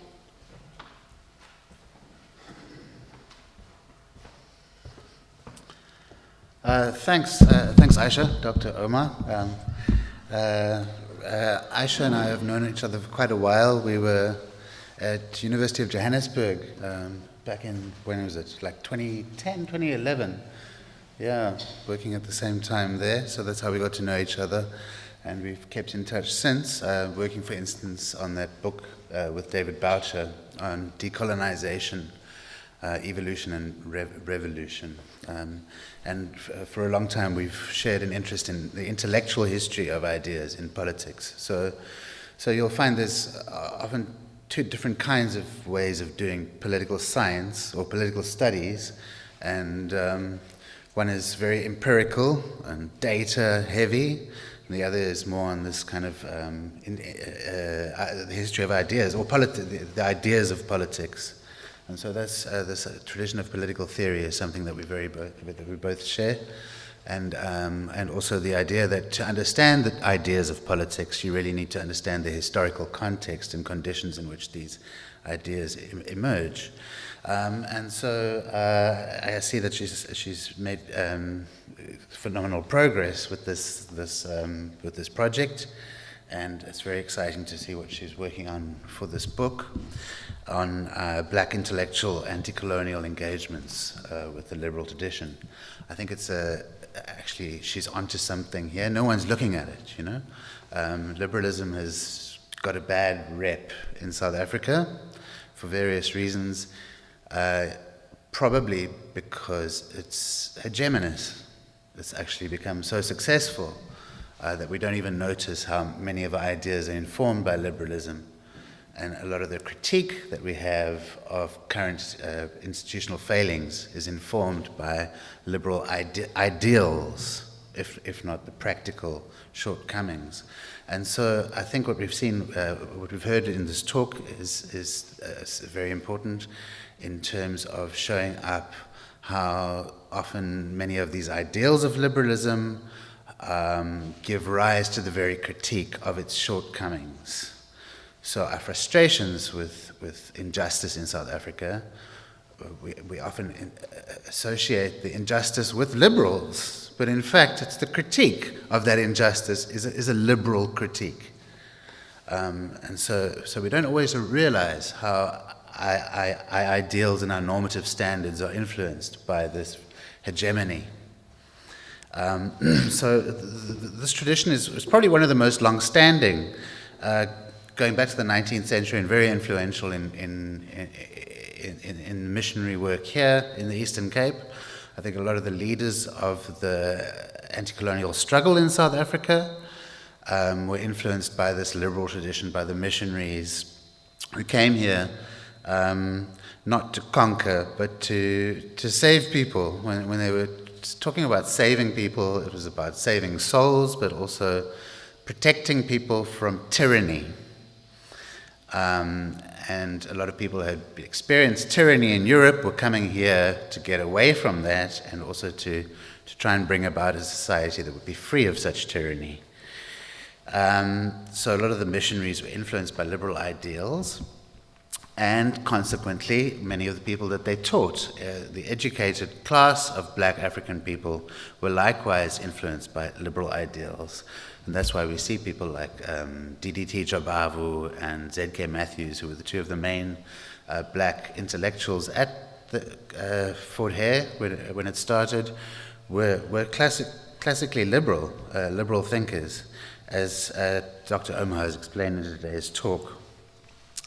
Thanks, Aisha, Dr. Omar. Aisha and I have known each other for quite a while. We were at University of Johannesburg back in, when was it, like 2010, 2011. Yeah, working at the same time there. So that's how we got to know each other. And we've kept in touch since, working, for instance, on that book with David Boucher on decolonization, evolution and revolution. And for a long time we've shared an interest in the intellectual history of ideas in politics. So you'll find there's often two different kinds of ways of doing political science or political studies, and one is very empirical and data heavy, and the other is more on this kind of the history of ideas, or the ideas of politics. And so that's this tradition of political theory is something that we both share, and also the idea that to understand the ideas of politics, you really need to understand the historical context and conditions in which these ideas emerge. And so I see that she's made phenomenal progress with this project, and it's very exciting to see what she's working on for this book on black intellectual anti-colonial engagements with the liberal tradition. I think it's actually she's onto something here. No one's looking at it, you know. Liberalism has got a bad rep in South Africa, for various reasons, probably because it's hegemonous. It's actually become so successful that we don't even notice how many of our ideas are informed by liberalism. And a lot of the critique that we have of current institutional failings is informed by liberal ideals, if not the practical shortcomings. And so I think what we've seen, what we've heard in this talk is very important in terms of showing up how often many of these ideals of liberalism give rise to the very critique of its shortcomings. So our frustrations with injustice in South Africa, we often associate the injustice with liberals, but in fact it's the critique of that injustice is a liberal critique. And so we don't always realize how our ideals and our normative standards are influenced by this hegemony. So this tradition is probably one of the most long-standing, going back to the 19th century, and very influential in missionary work here in the Eastern Cape. I think a lot of the leaders of the anti-colonial struggle in South Africa were influenced by this liberal tradition, by the missionaries who came here not to conquer, but to save people. When they were talking about saving people, it was about saving souls, but also protecting people from tyranny. And a lot of people who had experienced tyranny in Europe were coming here to get away from that, and also to try and bring about a society that would be free of such tyranny. So a lot of the missionaries were influenced by liberal ideals, and consequently, many of the people that they taught, the educated class of black African people, were likewise influenced by liberal ideals. And that's why we see people like DDT Jabavu and ZK Matthews, who were the two of the main black intellectuals at the Fort Hare when it started, were classically liberal thinkers, as Dr. Omar has explained in today's talk.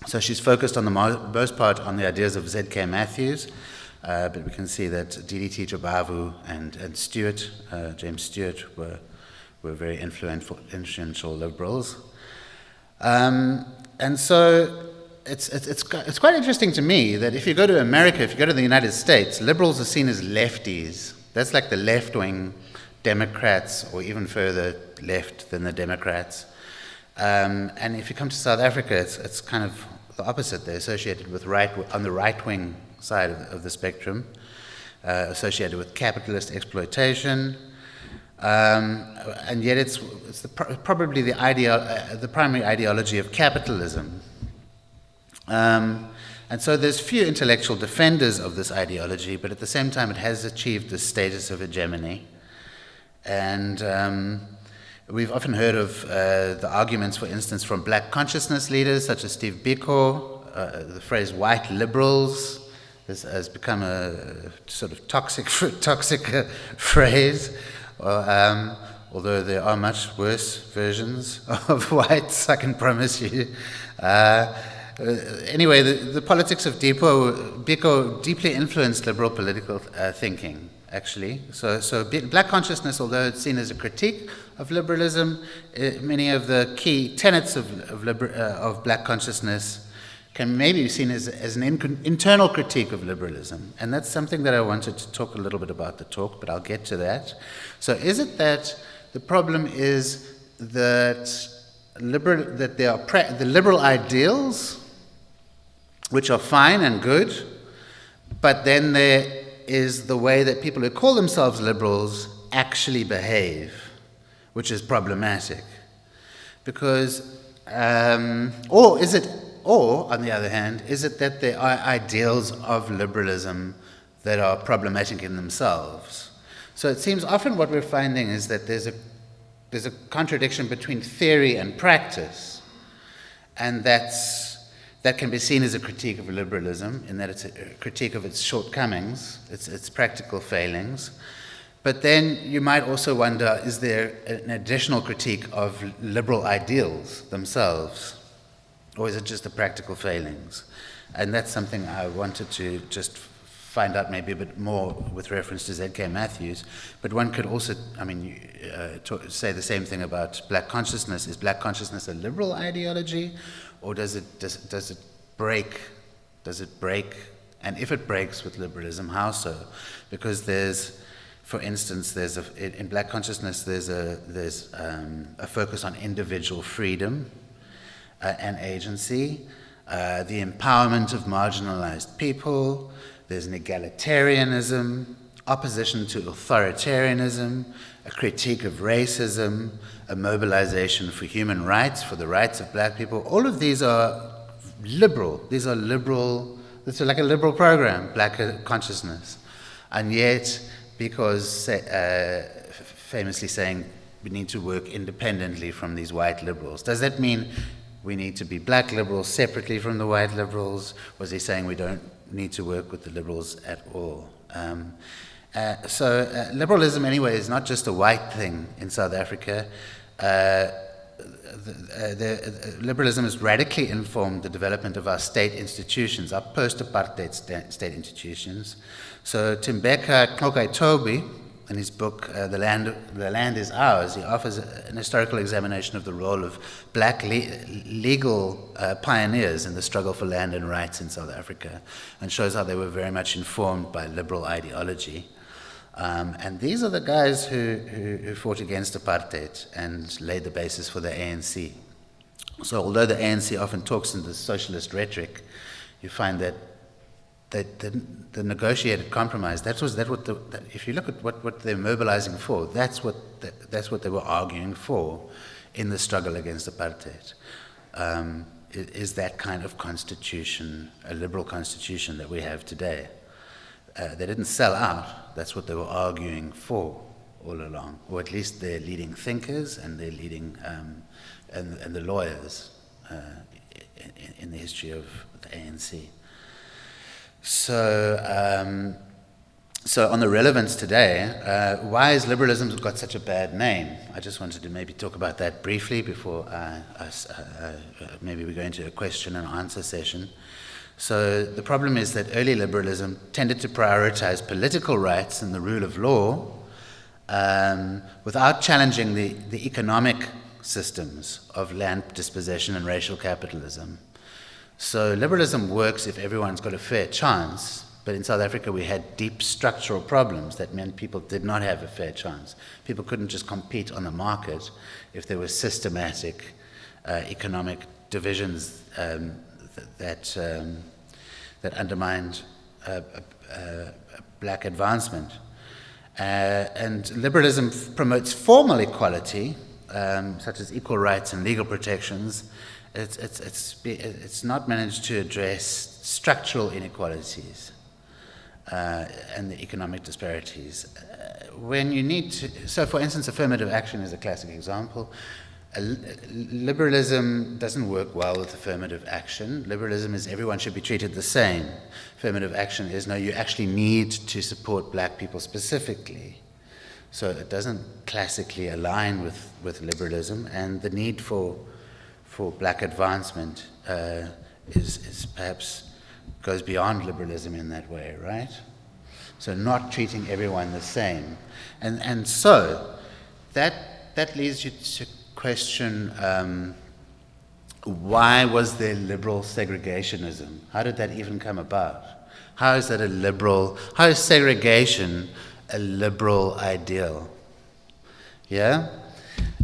So she's focused on the most part on the ideas of ZK Matthews, but we can see that DDT Jabavu and Stewart, James Stewart, were very influential liberals. And so it's quite interesting to me that if you go to America, if you go to the United States, liberals are seen as lefties. That's like the left-wing Democrats, or even further left than the Democrats. And if you come to South Africa, it's kind of the opposite. They're associated with on the right-wing side of the spectrum, associated with capitalist exploitation. And yet it's probably the primary ideology of capitalism. And so there's few intellectual defenders of this ideology, but at the same time it has achieved the status of hegemony. And we've often heard of the arguments, for instance, from black consciousness leaders such as Steve Biko. The phrase white liberals has become a sort of toxic phrase. Although there are much worse versions of whites, I can promise you. Anyway, the politics of Biko deeply influenced liberal political thinking, actually. So black consciousness, although it's seen as a critique of liberalism, many of the key tenets of black consciousness can maybe be seen as an internal critique of liberalism. And that's something that I wanted to talk a little bit about the talk, but I'll get to that. So is it that the problem is that there are the liberal ideals, which are fine and good, but then there is the way that people who call themselves liberals actually behave, which is problematic? Because, or, on the other hand, is it that there are ideals of liberalism that are problematic in themselves? So it seems often what we're finding is that there's a contradiction between theory and practice, and that can be seen as a critique of liberalism, in that it's a critique of its shortcomings, its practical failings. But then you might also wonder, is there an additional critique of liberal ideals themselves? Or is it just the practical failings? And that's something I wanted to just find out maybe a bit more with reference to Z.K. Matthews. But one could also, say the same thing about black consciousness. Is black consciousness a liberal ideology, or does it break? And if it breaks with liberalism, how so? Because for instance, in black consciousness, there's a focus on individual freedom and agency, the empowerment of marginalized people. There's an egalitarianism, opposition to authoritarianism, a critique of racism, a mobilization for human rights, for the rights of black people. All of these are liberal. These are liberal. It's like a liberal program, black consciousness. And yet, because famously saying we need to work independently from these white liberals, does that mean we need to be black liberals separately from the white liberals? Was he saying we don't need to work with the liberals at all? So liberalism, anyway, is not just a white thing in South Africa. Liberalism has radically informed the development of our state institutions, our post-apartheid state institutions. So Timbeka Toby, in his book The Land is Ours, he offers an historical examination of the role of black legal pioneers in the struggle for land and rights in South Africa, and shows how they were very much informed by liberal ideology. And these are the guys who fought against apartheid and laid the basis for the ANC. So although the ANC often talks in the socialist rhetoric, you find that the negotiated compromise, if you look at what they're mobilizing for, that's what they were arguing for in the struggle against apartheid. Is that kind of constitution, a liberal constitution that we have today. They didn't sell out. That's what they were arguing for all along, or at least their leading thinkers and their leading and the lawyers in the history of the ANC. So on the relevance today, why has liberalism got such a bad name? I just wanted to maybe talk about that briefly before maybe we go into a question and answer session. So the problem is that early liberalism tended to prioritize political rights and the rule of law without challenging the economic systems of land dispossession and racial capitalism. So liberalism works if everyone's got a fair chance, but in South Africa we had deep structural problems that meant people did not have a fair chance. People couldn't just compete on the market if there were systematic economic divisions that undermined black advancement. And liberalism promotes formal equality, such as equal rights and legal protections. It's not managed to address structural inequalities and the economic disparities. When you need to, so for instance, affirmative action is a classic example. Liberalism doesn't work well with affirmative action. Liberalism is everyone should be treated the same. Affirmative action is, no, you actually need to support black people specifically. So it doesn't classically align with liberalism, and the need for black advancement is perhaps goes beyond liberalism in that way, right? So not treating everyone the same. And so that leads you to question, why was there liberal segregationism? How did that even come about? How is segregation a liberal ideal? Yeah?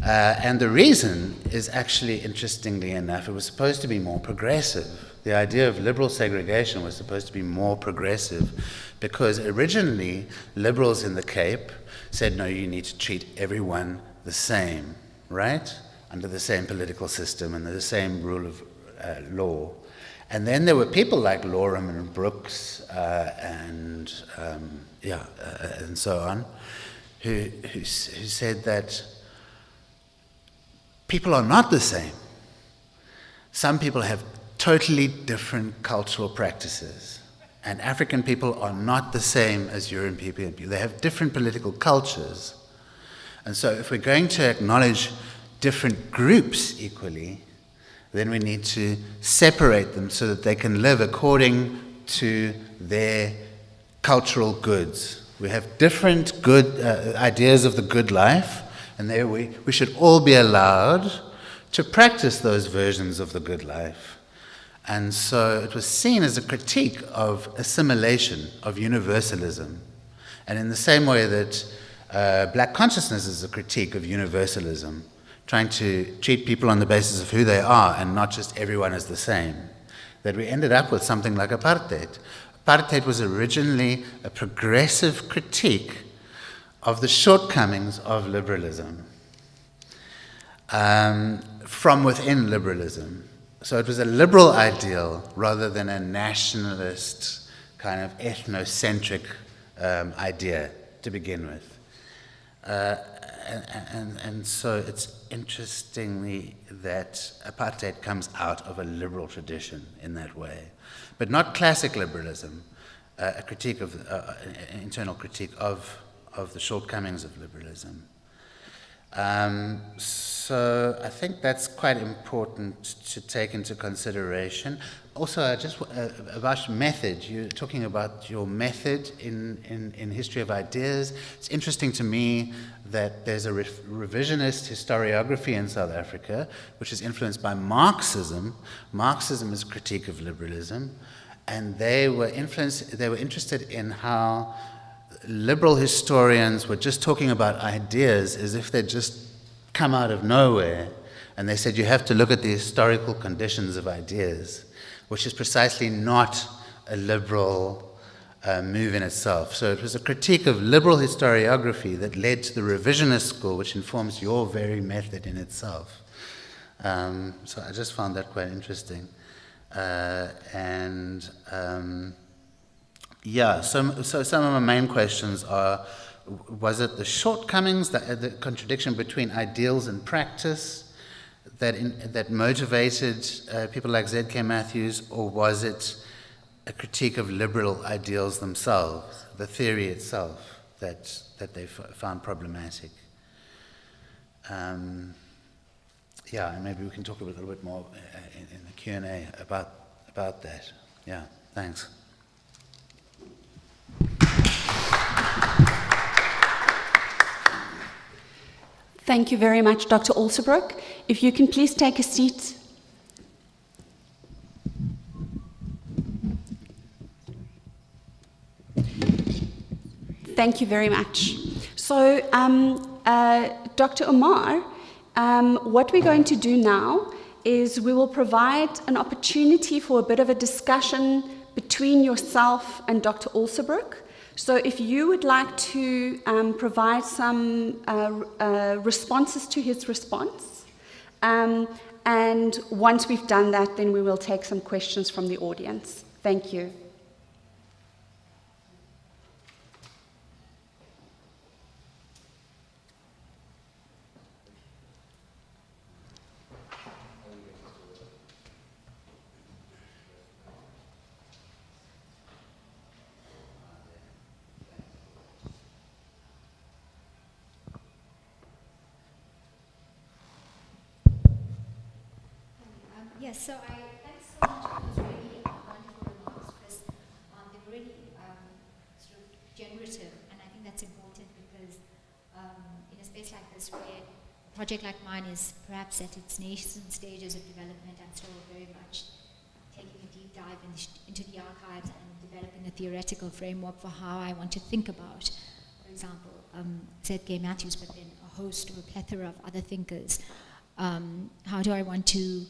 And the reason is actually, interestingly enough, it was supposed to be more progressive. The idea of liberal segregation was supposed to be more progressive because originally liberals in the Cape said, no, you need to treat everyone the same, right? Under the same political system and the same rule of law. And then there were people like Loram and Brooks and so on, who said that people are not the same. Some people have totally different cultural practices. And African people are not the same as European people. They have different political cultures. And so if we're going to acknowledge different groups equally, then we need to separate them so that they can live according to their cultural goods. We have different good ideas of the good life, and there we should all be allowed to practice those versions of the good life. And so it was seen as a critique of assimilation, of universalism. And in the same way that black consciousness is a critique of universalism, trying to treat people on the basis of who they are and not just everyone as the same, that we ended up with something like apartheid. Apartheid was originally a progressive critique of the shortcomings of liberalism, from within liberalism. So it was a liberal ideal rather than a nationalist, kind of ethnocentric idea to begin with. And so it's interestingly that apartheid comes out of a liberal tradition in that way, but not classic liberalism, a critique of an internal critique of the shortcomings of liberalism. So I think that's quite important to take into consideration. Also, about method, you're talking about your method in history of ideas. It's interesting to me that there's a revisionist historiography in South Africa, which is influenced by Marxism. Marxism is a critique of liberalism, and they were interested in how liberal historians were just talking about ideas as if they'd just come out of nowhere, and they said you have to look at the historical conditions of ideas, which is precisely not a liberal move in itself. So it was a critique of liberal historiography that led to the revisionist school, which informs your very method in itself. So I just found that quite interesting. So some of my main questions are, was it the shortcomings, the contradiction between ideals and practice that motivated people like Z.K. Matthews, or was it a critique of liberal ideals themselves, the theory itself, that they found problematic? And maybe we can talk a little bit more in the Q&A about that. Yeah, thanks. Thank you very much, Dr. Alterbroek. If you can please take a seat. Thank you very much. So, Dr. Omar, what we're going to do now is we will provide an opportunity for a bit of a discussion between yourself and Dr. Alterbroek. So if you would like to provide some responses to his response, and once we've done that, then we will take some questions from the audience. Thank you. Yes, so thanks so much for those really wonderful remarks, because they were really sort of generative, and I think that's important because in a space like this, where a project like mine is perhaps at its nascent stages of development, I'm still very much taking a deep dive into the archives and developing a theoretical framework for how I want to think about, for example, Z.K. Matthews, but then a host or a plethora of other thinkers. How do I want to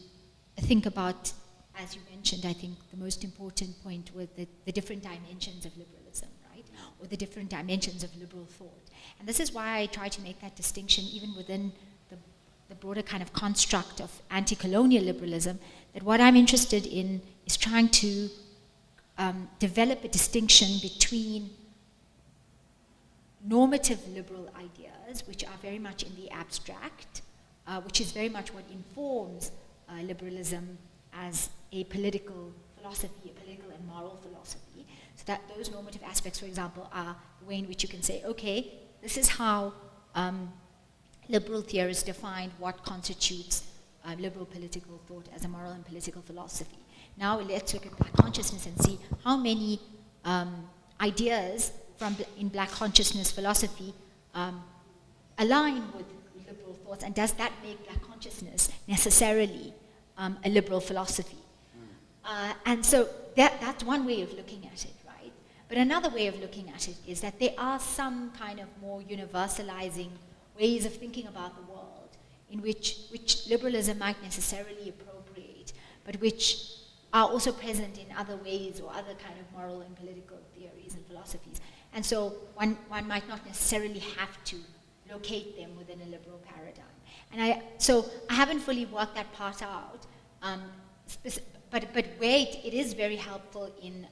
think about, as you mentioned, I think the most important point was the different dimensions of liberalism, right? Or the different dimensions of liberal thought. And this is why I try to make that distinction even within the broader kind of construct of anti-colonial liberalism, that what I'm interested in is trying to develop a distinction between normative liberal ideas, which are very much in the abstract, which is very much what informs liberalism as a political philosophy, a political and moral philosophy. So that those normative aspects, for example, are the way in which you can say, okay, this is how liberal theorists define what constitutes liberal political thought as a moral and political philosophy. Now let's look at Black consciousness and see how many ideas in Black consciousness philosophy align with liberal thoughts, and does that make Black consciousness necessarily a liberal philosophy? And so that's one way of looking at it, right? But another way of looking at it is that there are some kind of more universalizing ways of thinking about the world in which liberalism might necessarily appropriate, but which are also present in other ways or other kind of moral and political theories and philosophies. And so one might not necessarily have to locate them within a liberal paradigm. And so I haven't fully worked that part out, but where it is very helpful in,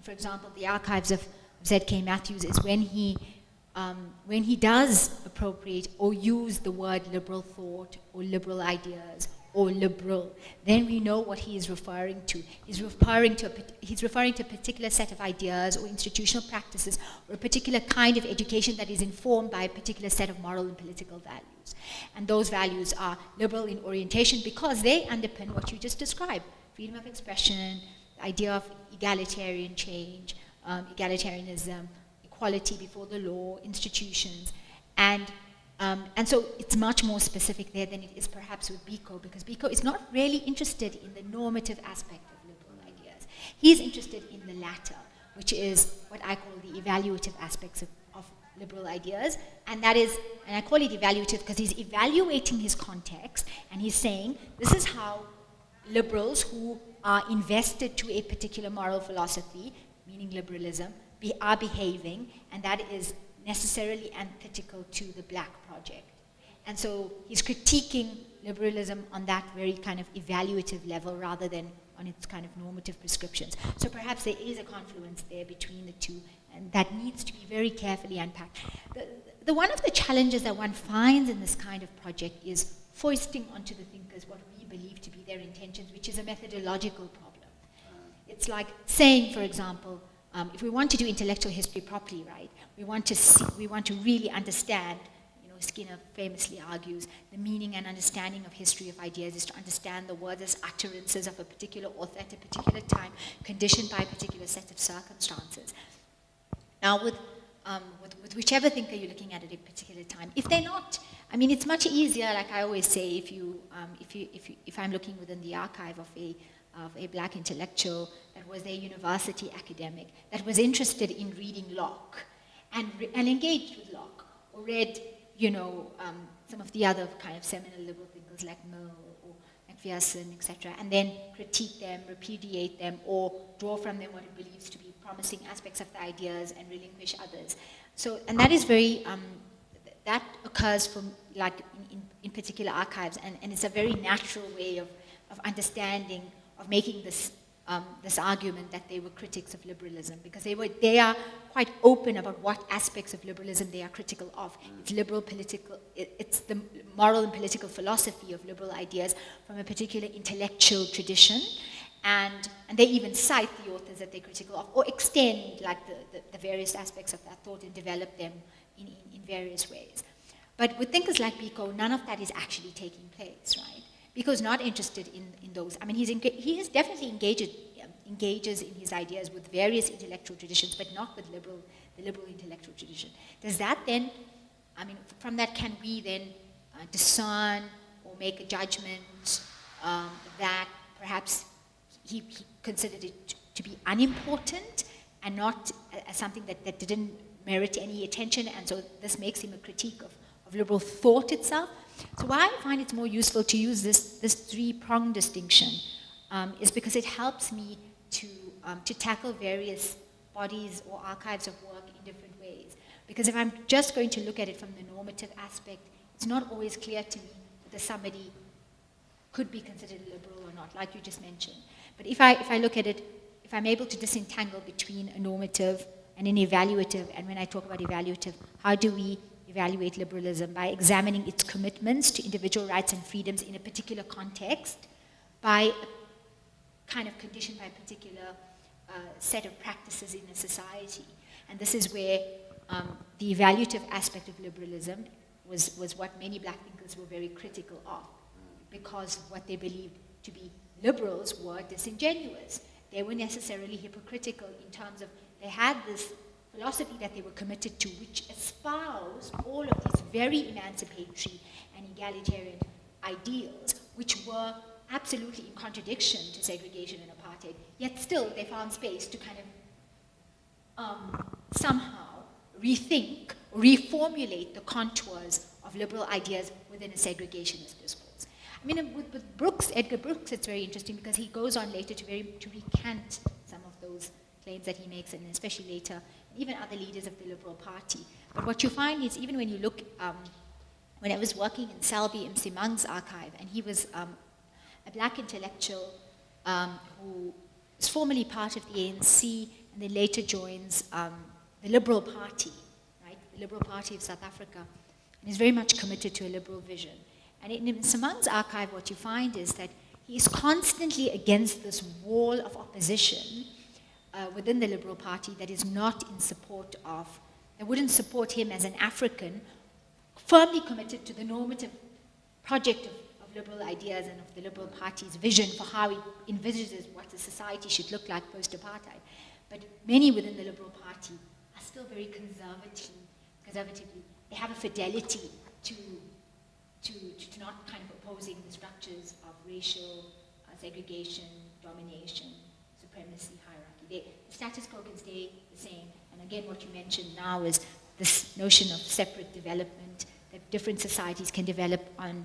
for example, the archives of Z.K. Matthews is when he does appropriate or use the word liberal thought or liberal ideas or liberal, then we know what he is referring to. He's referring to a particular set of ideas or institutional practices or a particular kind of education that is informed by a particular set of moral and political values. And those values are liberal in orientation because they underpin what you just described: freedom of expression, the idea of egalitarian change, egalitarianism, equality before the law, institutions, and so it's much more specific there than it is perhaps with Biko, because Biko is not really interested in the normative aspect of liberal ideas. He's interested in the latter, which is what I call the evaluative aspects of liberal ideas, and I call it evaluative because he's evaluating his context, and he's saying this is how liberals who are invested to a particular moral philosophy, meaning liberalism, are behaving, and that is necessarily antithetical to the Black project. And so he's critiquing liberalism on that very kind of evaluative level rather than on its kind of normative prescriptions. So perhaps there is a confluence there between the two, and that needs to be very carefully unpacked. The one of the challenges that one finds in this kind of project is foisting onto the thinkers what we believe to be their intentions, which is a methodological problem. It's like saying, for example, if we want to do intellectual history properly, right, we want to really understand, Skinner famously argues, the meaning and understanding of history of ideas is to understand the words as utterances of a particular author at a particular time, conditioned by a particular set of circumstances. Now, with whichever thinker you're looking at a particular time, if they're not, it's much easier, like I always say, if I'm looking within the archive of a Black intellectual that was a university academic that was interested in reading Locke and engaged with Locke, or read, some of the other kind of seminal liberal thinkers like Mill or McPherson, etc., and then critique them, repudiate them, or draw from them what it believes to be promising aspects of the ideas and relinquish others. So, and that is very, that occurs from, like, in particular archives, and it's a very natural way of understanding, of making this argument that they were critics of liberalism, because they are quite open about what aspects of liberalism they are critical of. It's the moral and political philosophy of liberal ideas from a particular intellectual tradition, and they even cite the authors that they're critical of, or extend like the various aspects of that thought and develop them in various ways. But with thinkers like Biko, none of that is actually taking place, right? Biko's not interested in those. He is definitely engages in his ideas with various intellectual traditions, but not with the liberal intellectual tradition. Does that then, from that can we then discern or make a judgment that perhaps he considered it to be unimportant and not as something that didn't merit any attention, and so this makes him a critique of liberal thought itself? So why I find it's more useful to use this three-pronged distinction is because it helps me to tackle various bodies or archives of work in different ways. Because if I'm just going to look at it from the normative aspect, it's not always clear to me whether somebody could be considered liberal or not, like you just mentioned. But if I look at it, if I'm able to disentangle between a normative and an evaluative, and when I talk about evaluative, how do we evaluate liberalism? By examining its commitments to individual rights and freedoms in a particular context, by kind of conditioned by a particular set of practices in a society. And this is where the evaluative aspect of liberalism was what many Black thinkers were very critical of, because what they believed to be liberals were disingenuous. They were necessarily hypocritical in terms of they had this philosophy that they were committed to, which espoused all of these very emancipatory and egalitarian ideals, which were absolutely in contradiction to segregation and apartheid, yet still they found space to kind of somehow rethink, reformulate the contours of liberal ideas within a segregationist discourse. I mean, with Brooks, Edgar Brooks, it's very interesting because he goes on later to recant some of those claims that he makes, and especially later, even other leaders of the Liberal Party. But what you find is, even when you look, when I was working in Selby Msimang's archive, and he was a black intellectual who was formerly part of the ANC and then later joins the Liberal Party, right? The Liberal Party of South Africa, and is very much committed to a liberal vision. And in Msimang's archive, what you find is that he is constantly against this wall of opposition within the Liberal Party that is not in support of, that wouldn't support him as an African, firmly committed to the normative project of liberal ideas and of the Liberal Party's vision for how it envisages what the society should look like post-apartheid. But many within the Liberal Party are still very conservatively. They have a fidelity to not kind of opposing the structures of racial segregation, domination, supremacy, hierarchy. The status quo can stay the same. And again, what you mentioned now is this notion of separate development, that different societies can develop on,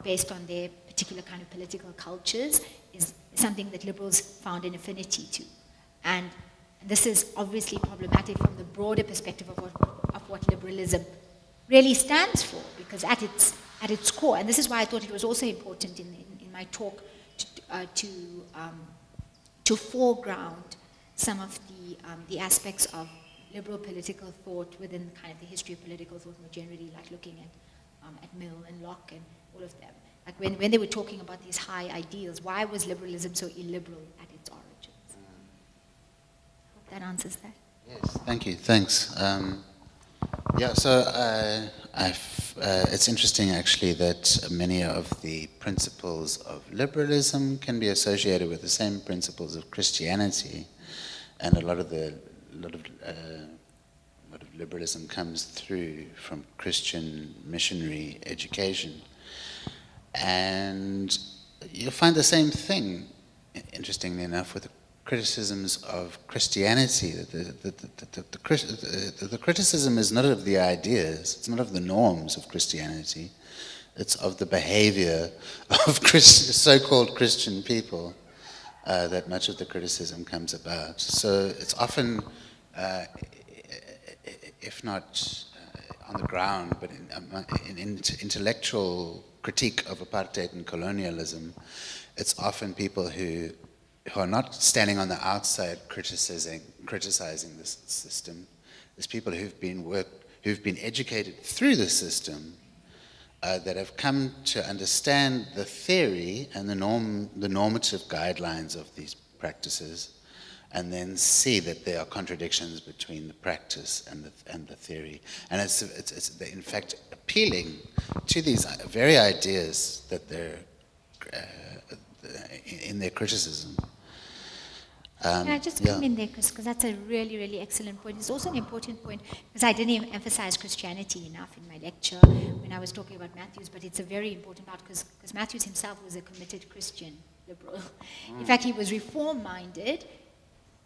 based on their particular kind of political cultures, is something that liberals found an affinity to. And this is obviously problematic from the broader perspective of what liberalism really stands for, because at its core, and this is why I thought it was also important in my talk to foreground some of the aspects of liberal political thought within kind of the history of political thought more generally, like looking at Mill and Locke and all of them. Like when they were talking about these high ideals, why was liberalism so illiberal at its origins? I hope that answers that. Yes, thank you. Thanks. It's interesting actually that many of the principles of liberalism can be associated with the same principles of Christianity, and a lot of liberalism comes through from Christian missionary education, and you'll find the same thing, interestingly enough, with the criticisms of Christianity. The criticism is not of the ideas, it's not of the norms of Christianity, it's of the behavior of so-called Christian people that much of the criticism comes about. So it's often, if not on the ground, but in intellectual critique of apartheid and colonialism, it's often people who are not standing on the outside criticizing this system. There's people who've been educated through the system that have come to understand the theory and the normative guidelines of these practices, and then see that there are contradictions between the practice and the theory. And it's in fact appealing to these very ideas that they're in their criticism. Can I just come in there, because that's a really, really excellent point. It's also an important point, because I didn't even emphasize Christianity enough in my lecture when I was talking about Matthews, but it's a very important part, because Matthews himself was a committed Christian liberal. In fact, he was reform-minded,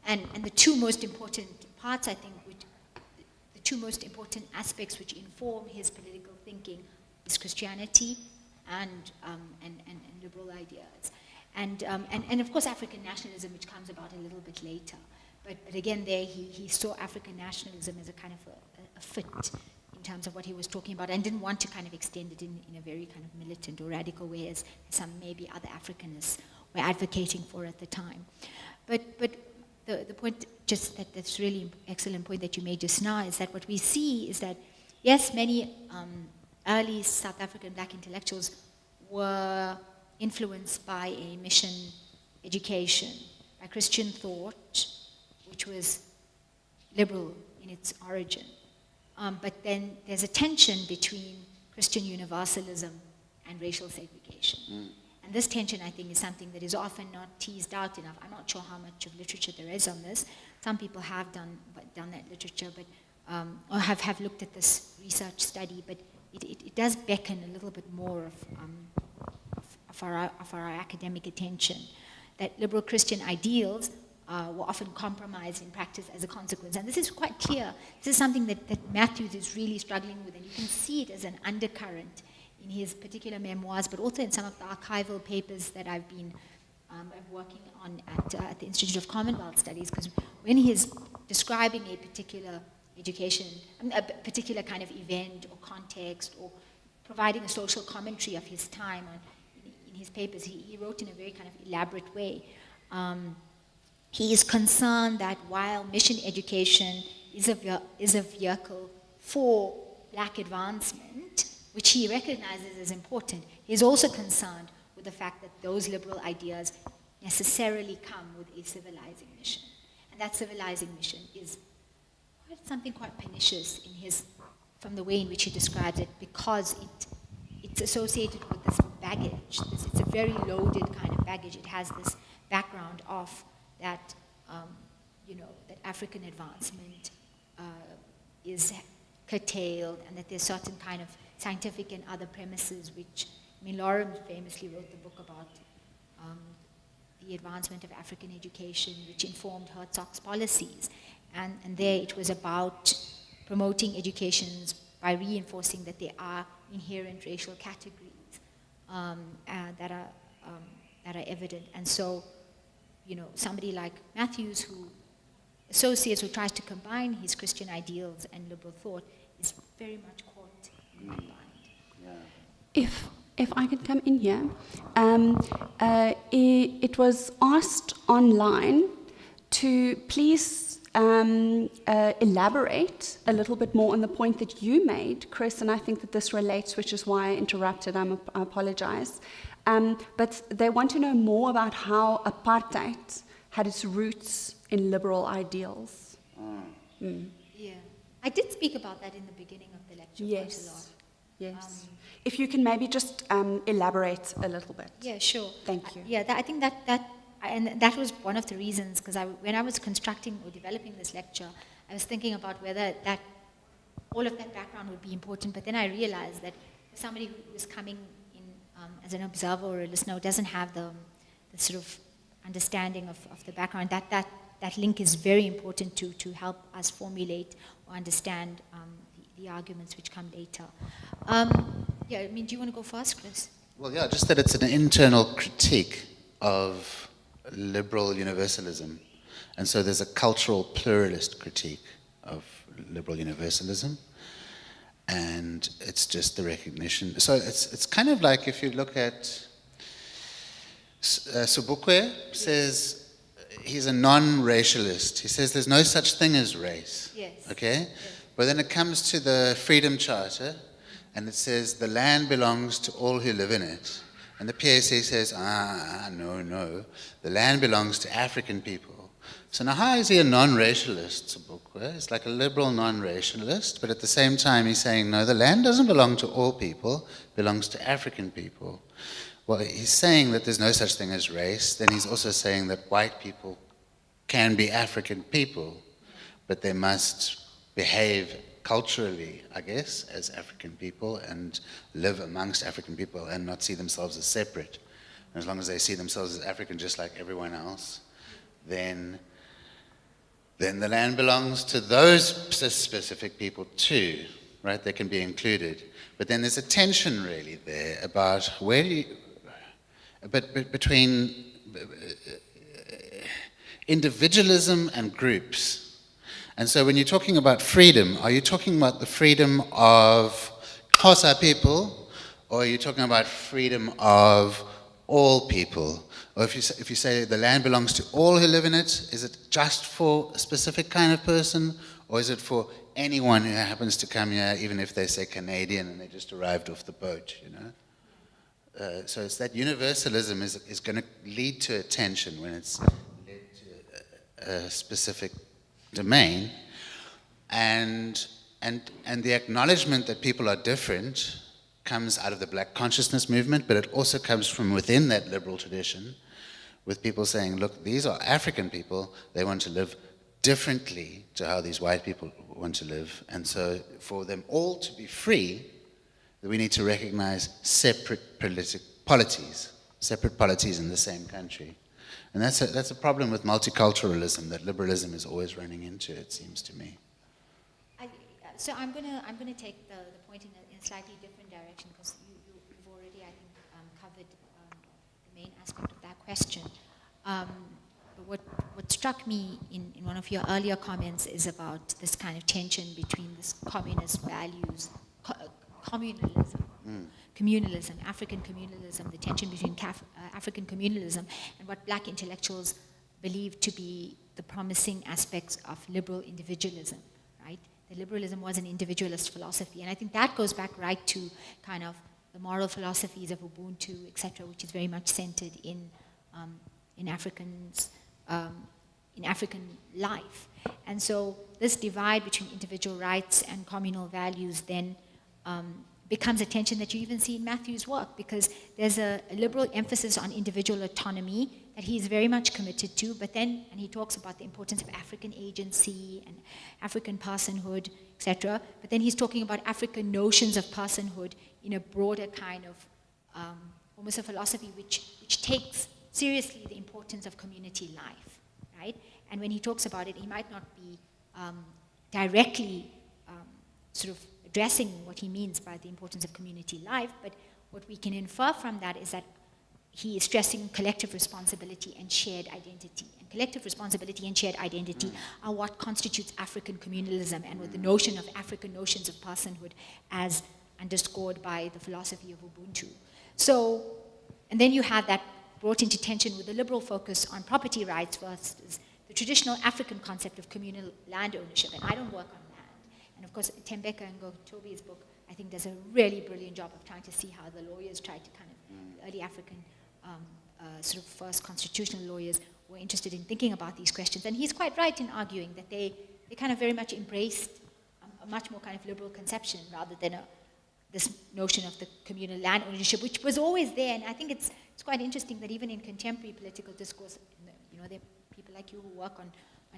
and the two most important parts, I think, the two most important aspects which inform his political thinking is Christianity and liberal ideas. And of course African nationalism, which comes about a little bit later. But again, there he saw African nationalism as a kind of a fit in terms of what he was talking about, and didn't want to kind of extend it in a very kind of militant or radical way as some maybe other Africanists were advocating for at the time. But the point, just that's really excellent point that you made just now, is that what we see is that, yes, many early South African black intellectuals were influenced by a mission education, by Christian thought, which was liberal in its origin. But then there's a tension between Christian universalism and racial segregation. And this tension, I think, is something that is often not teased out enough. I'm not sure how much of literature there is on this. Some people have done that literature, but or have looked at this research study, but it does beckon a little bit more of our academic attention. That liberal Christian ideals were often compromised in practice as a consequence. And this is quite clear. This is something that Matthews is really struggling with, and you can see it as an undercurrent in his particular memoirs, but also in some of the archival papers that I've been working on at the Institute of Commonwealth Studies, because when he's describing a particular education, a particular kind of event or context, or providing a social commentary of his time in his papers, he wrote in a very kind of elaborate way. He is concerned that while mission education is a vehicle for black advancement, which he recognizes as important, he is also concerned with the fact that those liberal ideas necessarily come with a civilizing mission. And that civilizing mission is something quite pernicious from the way in which he describes it, because it's associated with this baggage. It's a very loaded kind of baggage. It has this background of that, that African advancement is curtailed, and that there's certain kind of scientific and other premises which, Lawrence famously wrote the book about the advancement of African education, which informed Herzog's policies. And there it was about promoting educations by reinforcing that there are inherent racial categories that are evident. And so, somebody like Matthews, who tries to combine his Christian ideals and liberal thought, is very much caught in that bind. If I could come in here, it was asked online to please elaborate a little bit more on the point that you made, Chris, and I think that this relates, which is why I interrupted. I apologize. But they want to know more about how apartheid had its roots in liberal ideals. Yeah, I did speak about that in the beginning of the lecture quite a lot. Yes. If you can maybe just elaborate a little bit. Yeah, sure. Thank you. I think that was one of the reasons, because when I was constructing or developing this lecture, I was thinking about whether all of that background would be important, but then I realized that for somebody who is coming in as an observer or a listener who doesn't have the sort of understanding of the background, that link is very important to help us formulate or understand the arguments which come later. Do you want to go first, Chris? Well, yeah, just that it's an internal critique of liberal universalism. And so there's a cultural pluralist critique of liberal universalism. And it's just the recognition. So it's kind of like if you look at Sobukwe says he's a non-racialist. He says there's no such thing as race. Yes. Okay? Yes. But then it comes to the Freedom Charter, and it says the land belongs to all who live in it. And the PAC says, no, the land belongs to African people. So now how is he a non-racialist, Sobukwe? It's like a liberal non-racialist, but at the same time he's saying, no, the land doesn't belong to all people, it belongs to African people. Well, he's saying that there's no such thing as race, then he's also saying that white people can be African people, but they must behave culturally, I guess, as African people and live amongst African people and not see themselves as separate. And as long as they see themselves as African just like everyone else, then the land belongs to those specific people too, right? They can be included. But then there's a tension really there about between individualism and groups. And so when you're talking about freedom, are you talking about the freedom of Xhosa people, or are you talking about freedom of all people? Or if you say the land belongs to all who live in it, is it just for a specific kind of person, or is it for anyone who happens to come here, even if they say Canadian and they just arrived off the boat, So it's that universalism is going to lead to a tension when it's led to a specific domain, and the acknowledgement that people are different comes out of the black consciousness movement, but it also comes from within that liberal tradition, with people saying, look, these are African people, they want to live differently to how these white people want to live, and so for them all to be free, we need to recognize separate polities in the same country. And that's a problem with multiculturalism that liberalism is always running into, it seems to me. So I'm gonna take the point in a slightly different direction, because you've already, I think, covered the main aspect of that question. But what struck me in one of your earlier comments is about this kind of tension between this communist values, communalism, African communalism, the tension between African communalism and what black intellectuals believe to be the promising aspects of liberal individualism, right? The liberalism was an individualist philosophy, and I think that goes back right to kind of the moral philosophies of Ubuntu, etc., which is very much centered in African life. And so this divide between individual rights and communal values then becomes a tension that you even see in Matthew's work, because there's a liberal emphasis on individual autonomy that he's very much committed to, but then, and he talks about the importance of African agency and African personhood, etc., but then he's talking about African notions of personhood in a broader kind of, almost a philosophy which takes seriously the importance of community life, right? And when he talks about it, he might not be directly sort of addressing what he means by the importance of community life, but what we can infer from that is that he is stressing collective responsibility and shared identity. And collective responsibility and shared identity are what constitutes African communalism and with the notion of African notions of personhood as underscored by the philosophy of Ubuntu. So, and then you have that brought into tension with the liberal focus on property rights versus the traditional African concept of communal land ownership. And I don't work on land. And of course, Tembeka and Toby's book, I think, does a really brilliant job of trying to see how the lawyers tried to kind of, early African sort of first constitutional lawyers were interested in thinking about these questions. And he's quite right in arguing that they kind of very much embraced a much more kind of liberal conception rather than this notion of the communal land ownership, which was always there. And I think it's quite interesting that even in contemporary political discourse, you know, there are people like you who work on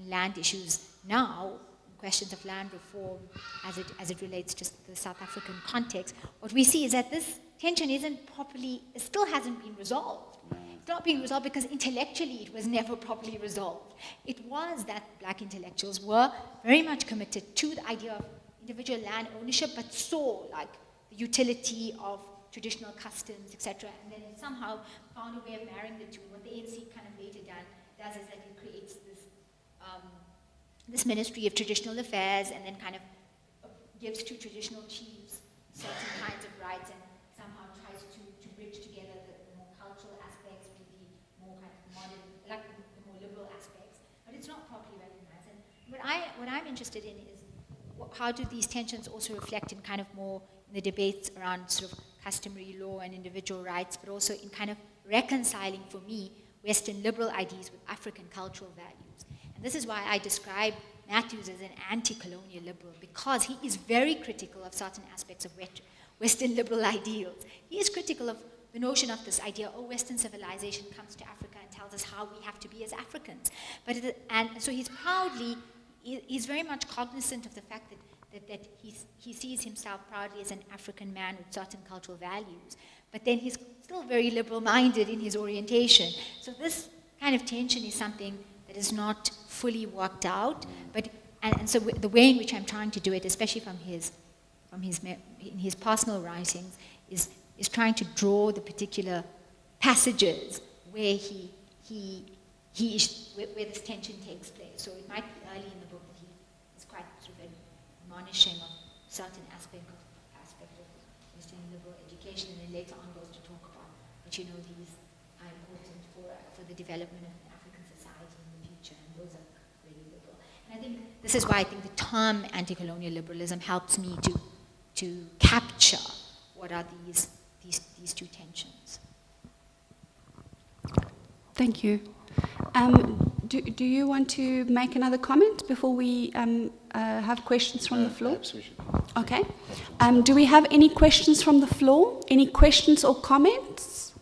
land issues now, questions of land reform as it relates to the South African context. What we see is that this tension it still hasn't been resolved. It's not being resolved because intellectually it was never properly resolved. It was that black intellectuals were very much committed to the idea of individual land ownership, but saw like the utility of traditional customs, etc., and then somehow found a way of marrying the two. What the ANC kind of later does is that it creates this Ministry of Traditional Affairs, and then kind of gives to traditional chiefs certain kinds of rights, and somehow tries to bridge together the more cultural aspects with the more kind of modern, like the more liberal aspects. But it's not properly recognized. And what I'm interested in is how do these tensions also reflect in kind of more in the debates around sort of customary law and individual rights, but also in kind of reconciling, for me, Western liberal ideas with African cultural values. And this is why I describe Matthews as an anti-colonial liberal, because he is very critical of certain aspects of Western liberal ideals. He is critical of the notion of this idea, Western civilization comes to Africa and tells us how we have to be as Africans. And so he's very much cognizant of the fact that he sees himself proudly as an African man with certain cultural values, but then he's still very liberal-minded in his orientation. So this kind of tension is something that is not fully worked out, and so the way in which I'm trying to do it, especially in his personal writings, is trying to draw the particular passages where where this tension takes place. So it might be early in the book that he is quite sort of admonishing of certain aspect of Western liberal education, and then later on goes to talk about that these are important for the development of an African society in the future, and those are really liberal. And I think this is why I think the term anti-colonial liberalism helps me to capture what are these two tensions. Thank you. do you want to make another comment before we have questions from the floor? Absolutely. Okay. Do we have any questions from the floor? Any questions or comments?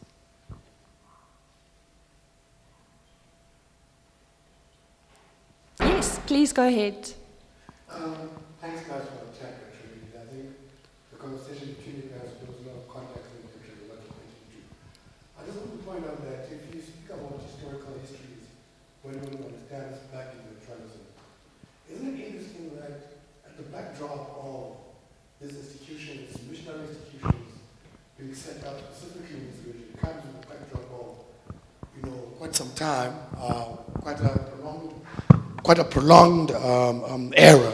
Yes, please go ahead. Thanks, guys, for the chat, actually. I think the conversation between you guys builds a lot of context and pictures of what you're thinking to. I just want to point out that if you speak about historical histories, when one understands black individualism, isn't it interesting that at the backdrop of these institutions, missionary institutions, being set up specifically in this region, it comes with the backdrop of, quite some time, quite a prolonged era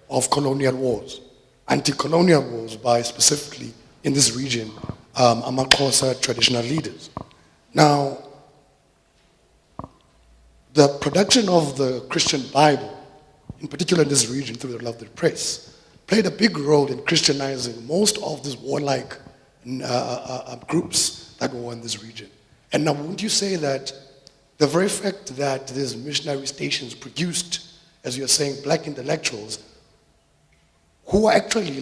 of colonial wars, anti-colonial wars by specifically in this region among Xhosa traditional leaders. Now, the production of the Christian Bible, in particular in this region through the Love the Press, played a big role in Christianizing most of these warlike groups that were in this region. And now, wouldn't you say that the very fact that these missionary stations produced, as you're saying, black intellectuals, who are actually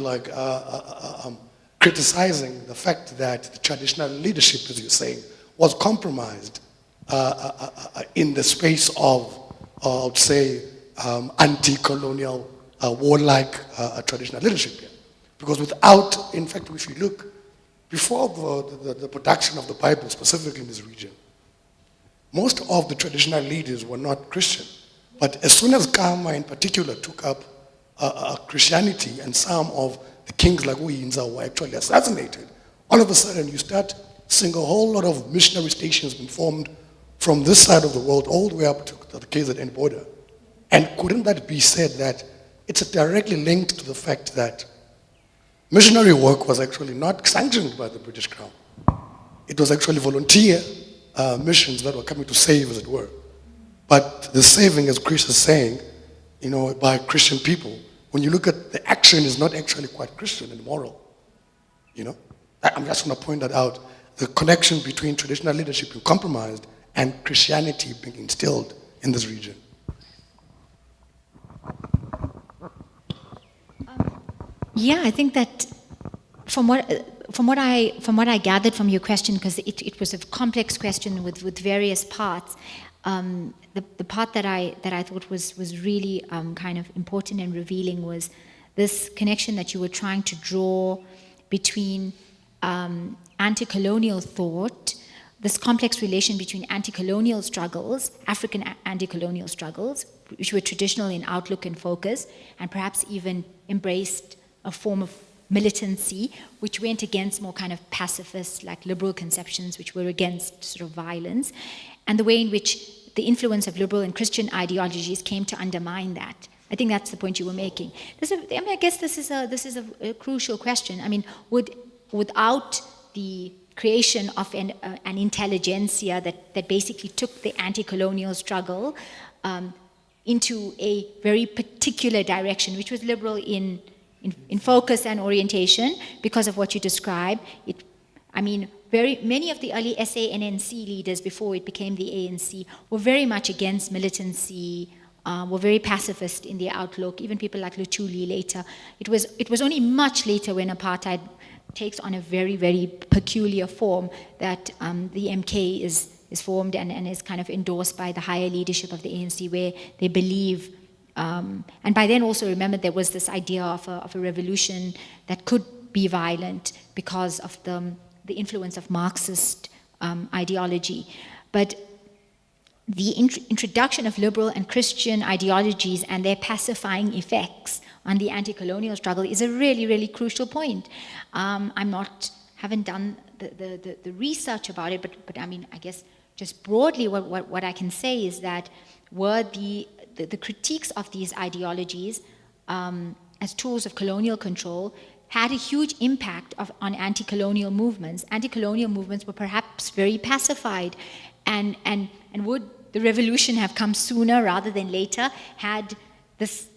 criticizing the fact that the traditional leadership, as you're saying, was compromised in the space of, I would say, anti-colonial, warlike traditional leadership here. Because without, in fact, if you look, before the production of the Bible, specifically in this region, most of the traditional leaders were not Christian. But as soon as Kama in particular took up Christianity, and some of the kings like Uyinza were actually assassinated, all of a sudden you start seeing a whole lot of missionary stations being formed from this side of the world all the way up to the KZN border. And couldn't that be said that it's directly linked to the fact that missionary work was actually not sanctioned by the British Crown? It was actually volunteer missions that were coming to save, as it were. But the saving, as Chris is saying, by Christian people, when you look at the action, is not actually quite Christian and moral. I'm just going to point that out. The connection between traditional leadership being compromised and Christianity being instilled in this region. Yeah, I think that from what I gathered from your question, because it was a complex question with various parts, the part that I thought was really kind of important and revealing was this connection that you were trying to draw between anti-colonial thought, this complex relation between anti-colonial struggles, African anti-colonial struggles, which were traditional in outlook and focus, and perhaps even embraced a form of militancy, which went against more kind of pacifist, like liberal conceptions, which were against sort of violence, and the way in which the influence of liberal and Christian ideologies came to undermine that. I think that's the point you were making. I guess this is a crucial question. I mean, without the creation of an intelligentsia that basically took the anti-colonial struggle into a very particular direction, which was liberal in focus and orientation, because of what you described. Very many of the early SANNC leaders before it became the ANC were very much against militancy, were very pacifist in their outlook. Even people like Luthuli later. It was only much later when apartheid takes on a very, very peculiar form that the MK is formed and is kind of endorsed by the higher leadership of the ANC, where they believe. And by then also remember there was this idea of a revolution that could be violent because of the influence of Marxist ideology. But the introduction of liberal and Christian ideologies and their pacifying effects on the anti-colonial struggle is a really, really crucial point. Haven't done the research about it, but I guess just broadly what I can say is that were the critiques of these ideologies as tools of colonial control had a huge impact on anti-colonial movements. Anti-colonial movements were perhaps very pacified, and would the revolution have come sooner rather than later had this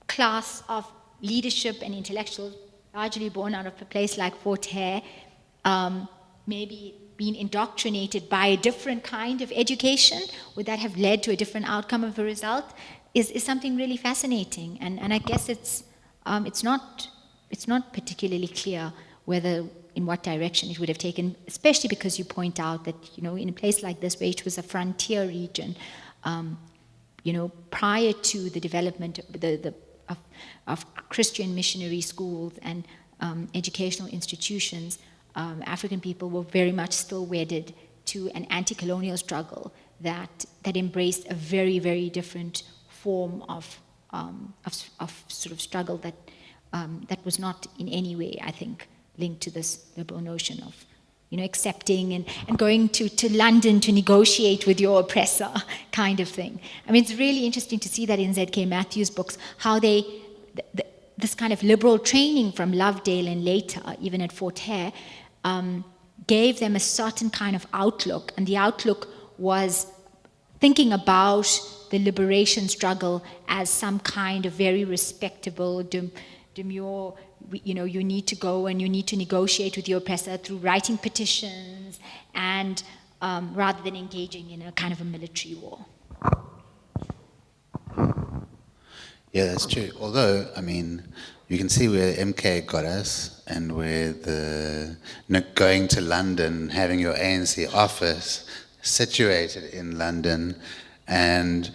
class of leadership and intellectuals, largely born out of a place like Fort Hare, maybe been indoctrinated by a different kind of education? Would that have led to a different outcome of a result? Is something really fascinating. And I guess it's not particularly clear whether in what direction it would have taken, especially because you point out that, in a place like this, where it was a frontier region, prior to the development of Christian missionary schools and educational institutions, African people were very much still wedded to an anti-colonial struggle that embraced a very, very different form of sort of struggle that was not in any way, I think, linked to this liberal notion of accepting and going to London to negotiate with your oppressor kind of thing. I mean, it's really interesting to see that in Z.K. Matthews' books, how this kind of liberal training from Lovedale and later, even at Fort Hare, gave them a certain kind of outlook, and the outlook was thinking about the liberation struggle as some kind of very respectable, demure, you need to go and you need to negotiate with your oppressor through writing petitions and rather than engaging in a kind of a military war. Yeah, that's true. Although, I mean, you can see where MK got us and where going to London, having your ANC office situated in London, and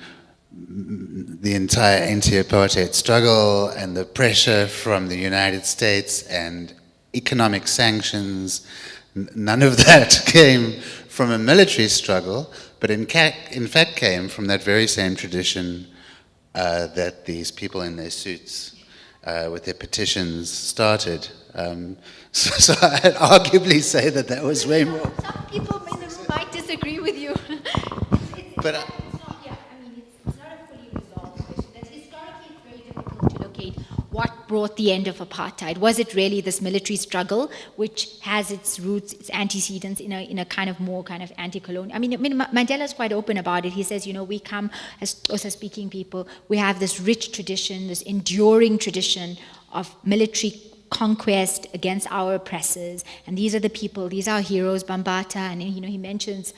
the entire anti-apartheid struggle and the pressure from the United States and economic sanctions, none of that came from a military struggle, but in fact came from that very same tradition that these people in their suits with their petitions started. So I'd arguably say that was way more. Some people in the room might disagree with you. But it's not a fully resolved question. That's historically it's very difficult to locate what brought the end of apartheid. Was it really this military struggle, which has its roots, its antecedents in a kind of more kind of anti-colonial? I mean, Mandela's quite open about it. He says, we come as Xhosa speaking people, we have this rich tradition, this enduring tradition of military conquest against our oppressors, and these are the people, these are heroes, Bambata, and he mentions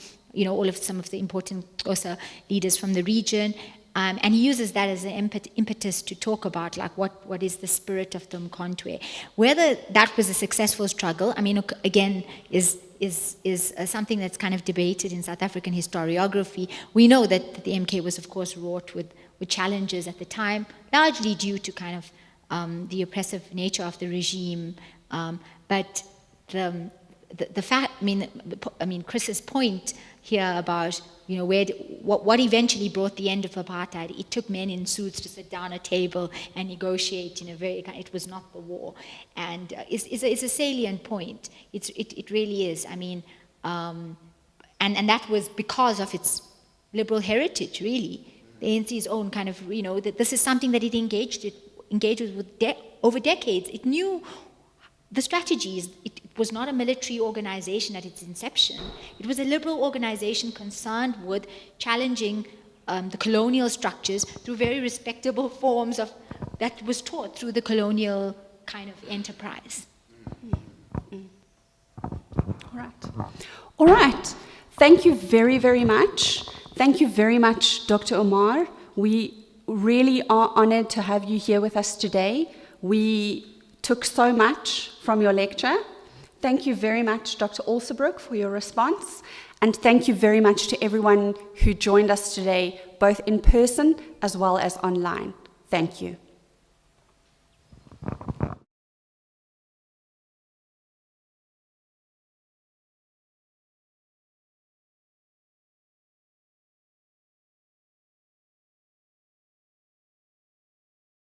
all of some of the important Xhosa leaders from the region, and he uses that as an impetus to talk about like what is the spirit of the Mkontwe. Whether that was a successful struggle, I mean, again, is something that's kind of debated in South African historiography. We know that the MK was, of course, wrought with challenges at the time, largely due to kind of the oppressive nature of the regime, but the fact, I mean, Chris's point here about what eventually brought the end of apartheid. It took men in suits to sit down at a table and negotiate in a very. It was not the war, and it's a salient point. It really is. I mean, and that was because of its liberal heritage. Really, the ANC's own kind of that this is something that it engaged with over decades. It knew the strategies. It was not a military organization at its inception. It was a liberal organization concerned with challenging the colonial structures through very respectable forms of that was taught through the colonial kind of enterprise. All right. Thank you very, very much. Thank you very much, Dr. Omar. We really are honored to have you here with us today. We took so much from your lecture. Thank you very much, Dr. Alsabrook, for your response. And thank you very much to everyone who joined us today, both in person as well as online. Thank you.